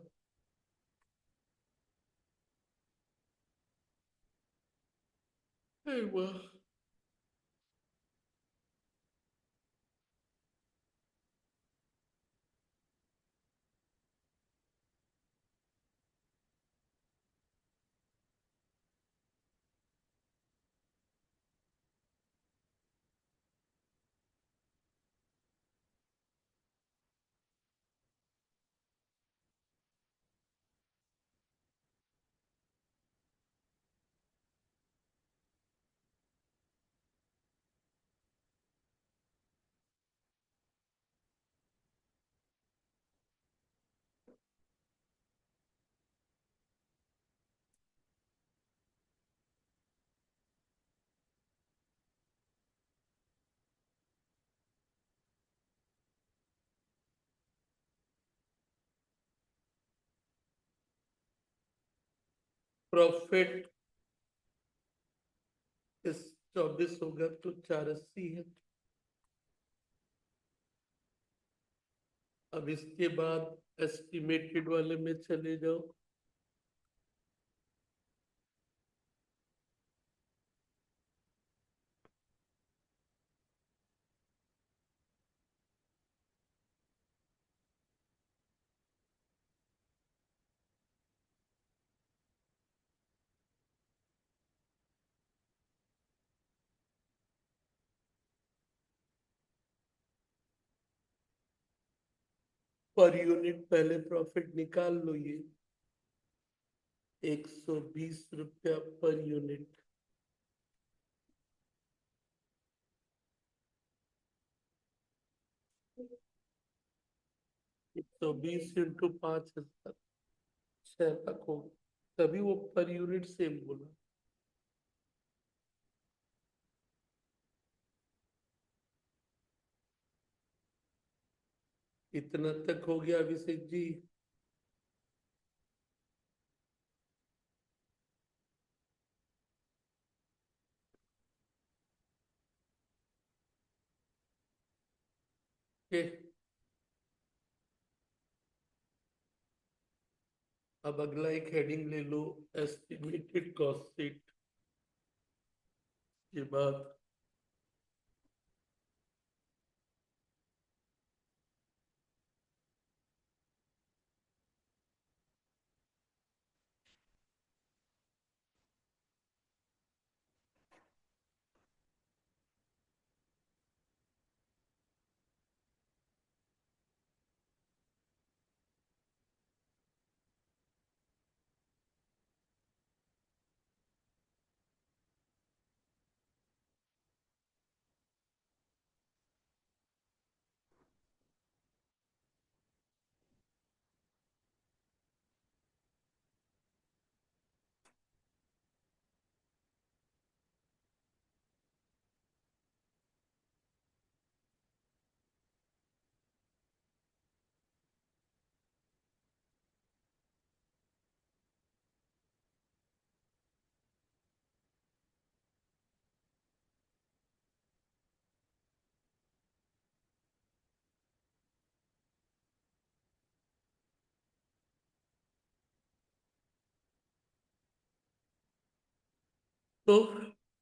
वाह। प्रॉफिट इस 24 होगा तो 480 है। अब इसके बाद एस्टिमेटेड वाले में चले जाओ। पर यूनिट पहले प्रॉफिट निकाल लो। ये 120 रुपया पर यूनिट। 120 इंटू 5,000, 6 लाख हो। तभी वो पर यूनिट सेम बोला। इतना तक हो गया अभिषेक जी। के अब अगला एक हेडिंग ले लो, एस्टिमेटेड कॉस्ट शीट के बाद। तो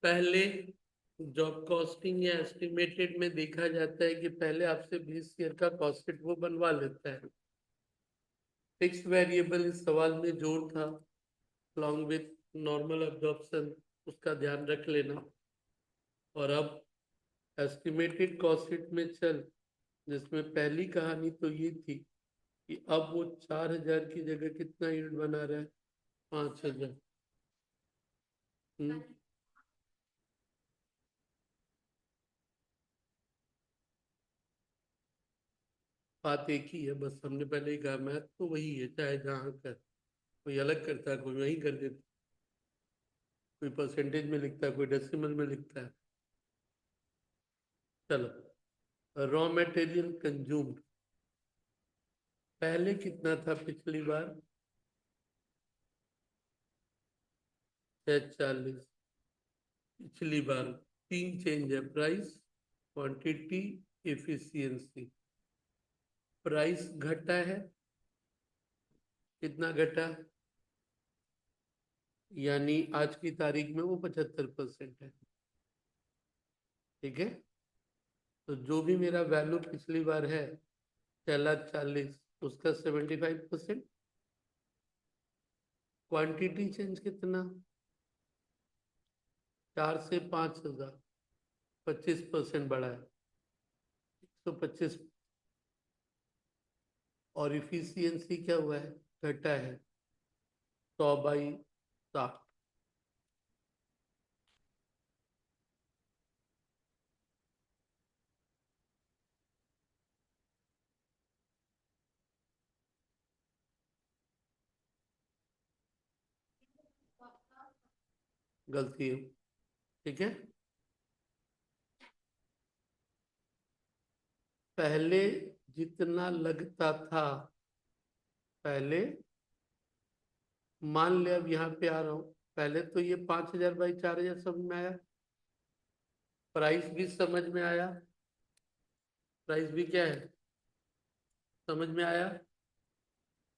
पहले जॉब कॉस्टिंग या एस्टिमेटेड में देखा जाता है कि पहले आपसे 20 ईयर का कॉस्ट शीट वो बनवा लेता है। फिक्स वेरिएबल इस सवाल में जोड़ था, along with नॉर्मल अब्जॉर्प्शन, उसका ध्यान रख लेना। और अब एस्टिमेटेड कॉस्ट शीट में चल, जिसमें पहली कहानी तो ये थी कि अब वो 4,000 की जगह कितना यूनिट बना रहा है, 5,000। बात एक ही है, बस हमने पहले ही कहा मैथ तो वही है, चाहे जहाँ कर। कोई अलग करता है, कोई वही कर देता, कोई परसेंटेज में लिखता है, कोई डेसिमल में लिखता है। चलो, रॉ मटेरियल कंज्यूम्ड पहले कितना था पिछली बार? 640। पिछली बार तीन चेंज है, प्राइस, क्वांटिटी, एफिशिएंसी। प्राइस घटा है, कितना घटा? यानी आज की तारीख में वो 75% है। ठीक है, तो जो भी मेरा वैल्यू पिछली बार है 6,40,000, उसका 75%। क्वांटिटी चेंज कितना? 4 से 5,000, 25% बढ़ा है, 125। और इफिशियंसी क्या हुआ है? घटा है, 100/60। गलती है। ठीक है, पहले जितना लगता था, पहले मान लिया, अब यहाँ पे आ रहा हूँ, पहले तो ये 5,000/4,000 समझ में आया, प्राइस भी समझ में आया, प्राइस भी क्या है, समझ में आया।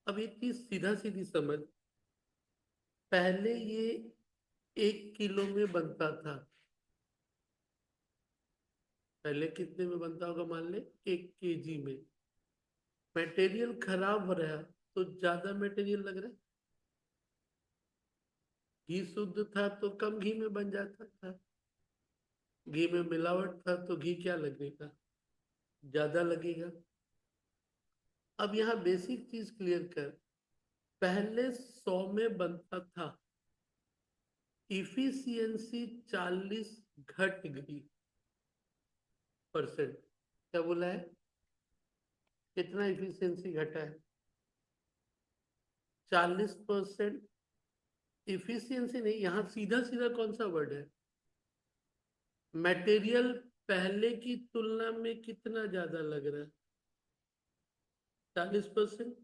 अब एक चीज सीधा सीधी समझ, पहले ये 1 किलो में बनता था, पहले कितने में बनता होगा, मान ले 1 kg में। मटेरियल खराब हो रहा है तो ज्यादा मटेरियल लग रहा है। घी शुद्ध था तो कम घी में बन जाता था, घी में मिलावट था तो घी क्या लगेगा, ज्यादा लगेगा। अब यहाँ बेसिक चीज क्लियर कर, पहले 100 में बनता था, इफिशियंसी 40 घट गई परसेंट। क्या बोला है? कितना इफिशियंसी घटा है? 40%। इफिशियंसी नहीं, यहाँ सीधा सीधा कौन सा वर्ड है, मटेरियल पहले की तुलना में कितना ज्यादा लग रहा है? 40%।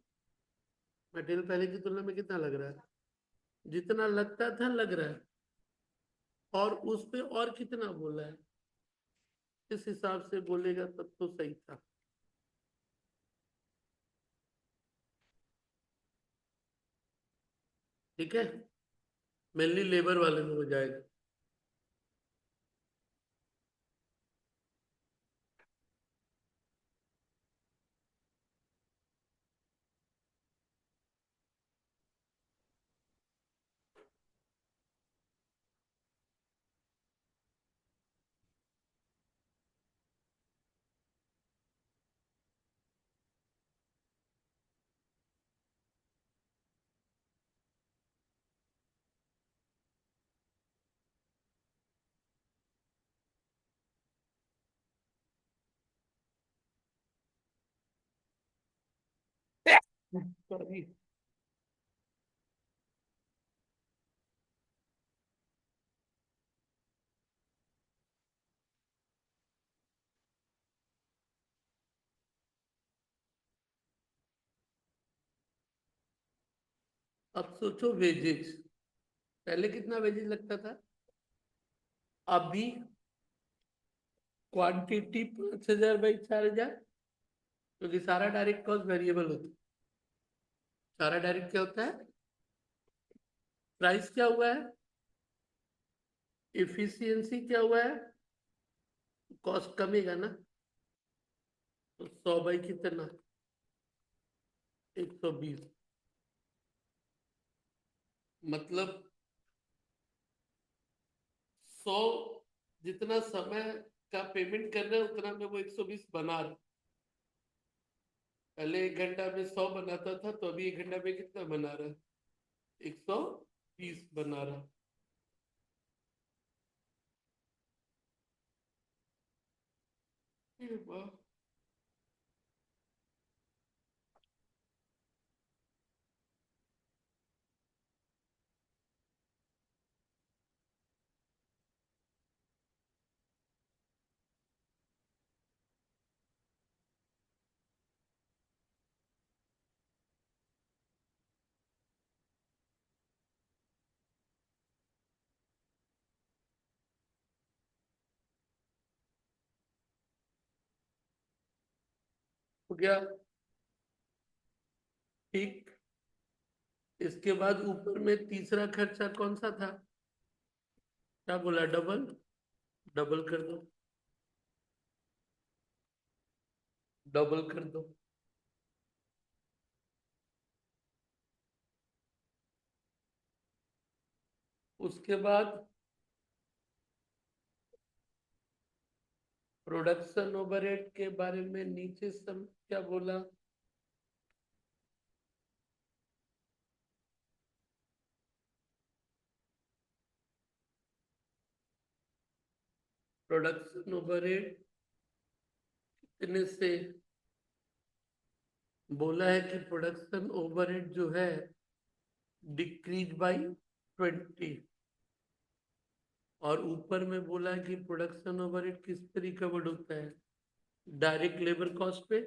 मटेरियल पहले की तुलना में कितना लग रहा है? जितना लगता था लग रहा है। और उस पे और कितना बोला है? इस हिसाब से बोलेगा तब तो सही था। ठीक है, मेनली लेबर वाले में हो जाएगा। सॉरी। अब सोचो वेजेज, पहले कितना वेजेज लगता था, अभी क्वांटिटी 5,000/4,000, क्योंकि सारा डायरेक्ट कॉस्ट वेरिएबल होता है। सारा डायरेक्ट क्या होता है, प्राइस क्या हुआ है, इफिशियंसी क्या हुआ है, कॉस्ट कमेगा ना। तो 100 बाई कितना, 120। मतलब 100 जितना समय का पेमेंट कर रहे हैं उतना में वो 120 बना रहा। पहले 1 घंटा में 100 बनाता था, तो अभी 1 घंटा में कितना बना रहा है, 120 बना रहा। ये वाह। हो गया। ठीक। इसके बाद ऊपर में तीसरा खर्चा कौन सा था? क्या बोला? डबल। डबल कर दो, डबल कर दो। उसके बाद प्रोडक्शन ओवरहेड के बारे में नीचे सब क्या बोला? प्रोडक्शन ओवरहेड कितने से? बोला है कि प्रोडक्शन ओवरहेड जो है डिक्रीज बाय 20। और ऊपर में बोला है कि प्रोडक्शन ओवरहेड किस पे रिकवर्ड होता है? डायरेक्ट लेबर कॉस्ट पे।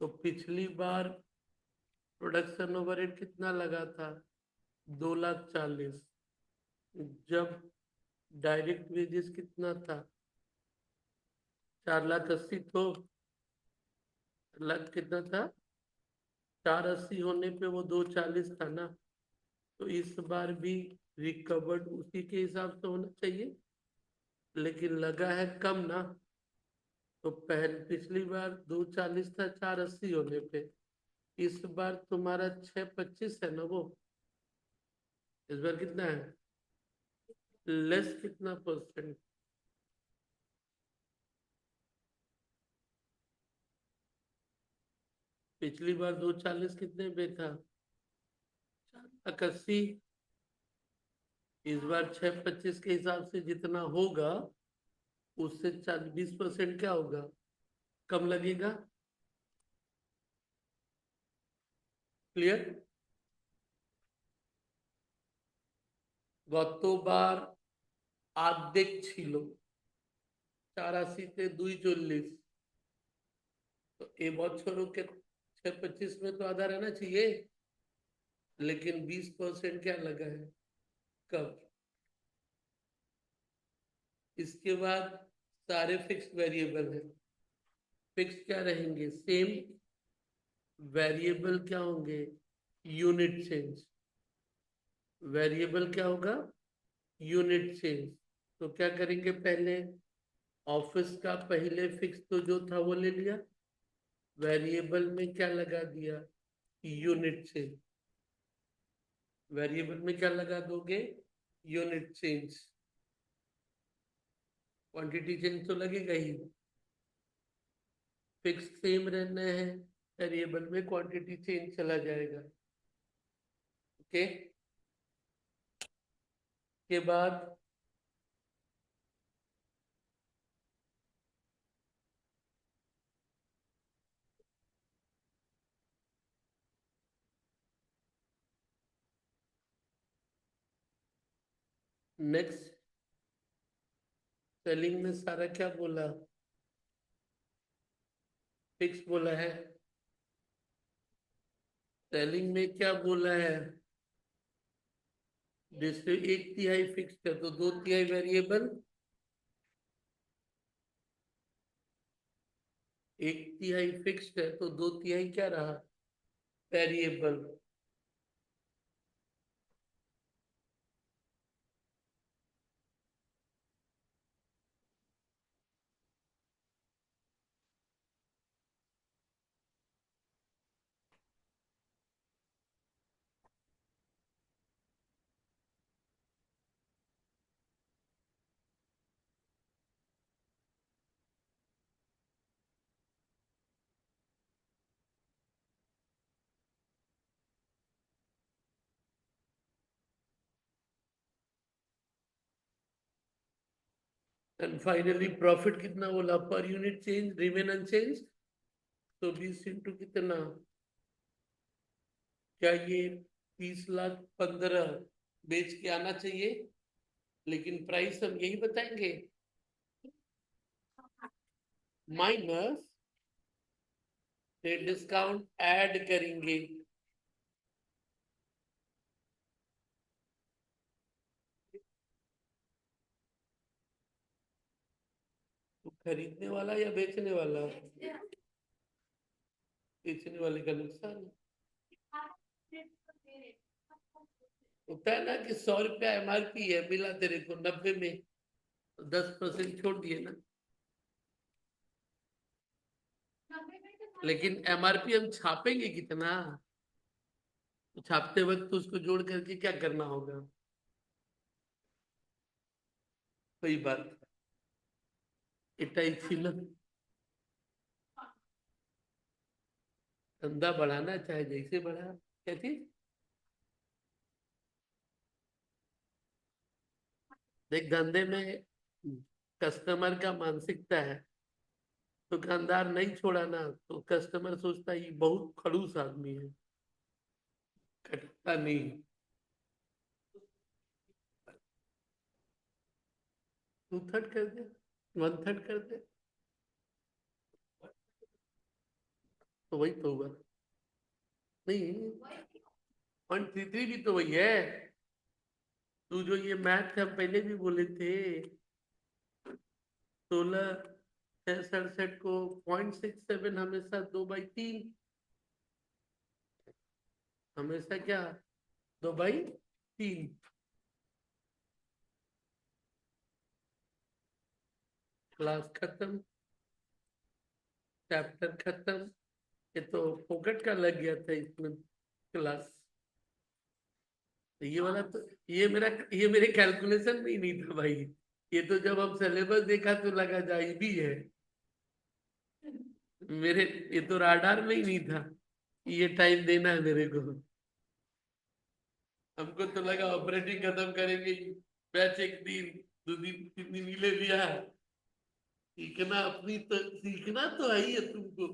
तो पिछली बार प्रोडक्शन ओवरहेड कितना लगा था? 2,40,000। जब डायरेक्ट वेजेस कितना था? 4,80,000। तो लग कितना था? 4,80,000 होने पे वो 2,40,000 था ना। तो इस बार भी रिकवर्ड उसी के हिसाब से होना चाहिए, लेकिन लगा है कम ना। तो पिछली बार 2,40,000 था 4,80,000 होने पे। इस बार तुम्हारा 6,25 है ना वो। इस बार कितना है? लेस कितना परसेंट? पिछली बार 2,40,000 कितने पे था? 4,80,000। इस बार 6,25 के हिसाब से जितना होगा उससे 20% क्या होगा? कम लगेगा। क्लियर? গত বার আর্ধেক ছিল 84 তে 2,40। तो ए বছরও के 6,25 में तो आधा रहना चाहिए, लेकिन 20% क्या लगा है? कब? इसके बाद सारे फिक्स वेरिएबल है। फिक्स क्या रहेंगे? सेम। वेरिएबल क्या होंगे? Unit change. वेरिएबल क्या होगा? Unit change. तो क्या करेंगे? पहले ऑफिस का पहले फिक्स तो जो था वो ले लिया, वेरिएबल में क्या लगा दिया? Unit change. वेरिएबल में क्या लगा दोगे? Unit change. क्वांटिटी चेंज तो लगेगा ही। फिक्स सेम रहना है, वेरिएबल में क्वांटिटी चेंज चला जाएगा। ओके। के बाद नेक्स्ट सेलिंग में सारा क्या बोला? फिक्स बोला है। सेलिंग में क्या बोला है? जैसे 1/3 फिक्स है तो 2/3 वेरिएबल। 1/3 फिक्स है तो 2/3 क्या रहा? वेरिएबल। एंड फाइनली प्रॉफिट कितना बोला? Per unit change remain unchange. तो 20 इंटू कितना? क्या ये 30,15,000 बेच के आना चाहिए? लेकिन प्राइस हम यही बताएंगे, माइनस डिस्काउंट ऐड करेंगे। तो खरीदने वाला या बेचने वाला? बेचने वाले का नुकसान है। होता है ना कि 100 रुपया MRP है, मिला तेरे को 90 में, तो 10% छोड़ दिए ना। लेकिन MRP हम छापेंगे कितना, तो छापते वक्त तो उसको जोड़ करके क्या करना होगा। कोई बात, इतना फिल्म धंधा बढ़ाना चाहे जैसे बढ़ा, क्या चीज। देख धंधे में कस्टमर का मानसिकता है, दुकानदार नहीं छोड़ा ना तो कस्टमर सोचता है ये बहुत खड़ूस आदमी है, कटता नहीं। टू थर्ड कर दे, वन थर्ड कर दे, तो वही तो हुआ। नहीं, 133 भी तो वही है। तू जो ये मैथ हम पहले भी बोले थे, 16 67 को 0.67 हमेशा 2/3, हमेशा क्या 2/3। क्लास खत्म, चैप्टर खत्म। ये तो फोकट का लग गया था इसमें क्लास। तो ये वाला तो, ये मेरे कैलकुलेशन में ही नहीं था भाई। ये तो जब हम सिलेबस देखा तो लगा जाए भी है मेरे, ये तो राडार में ही नहीं था ये टाइम देना है मेरे को। हमको तो लगा ऑपरेटिंग खत्म करेंगे, बैच एक दिन 2 दिन 3 दिन ले लिया। सीखना अपनी तो, सीखना तो है ही है तुमको।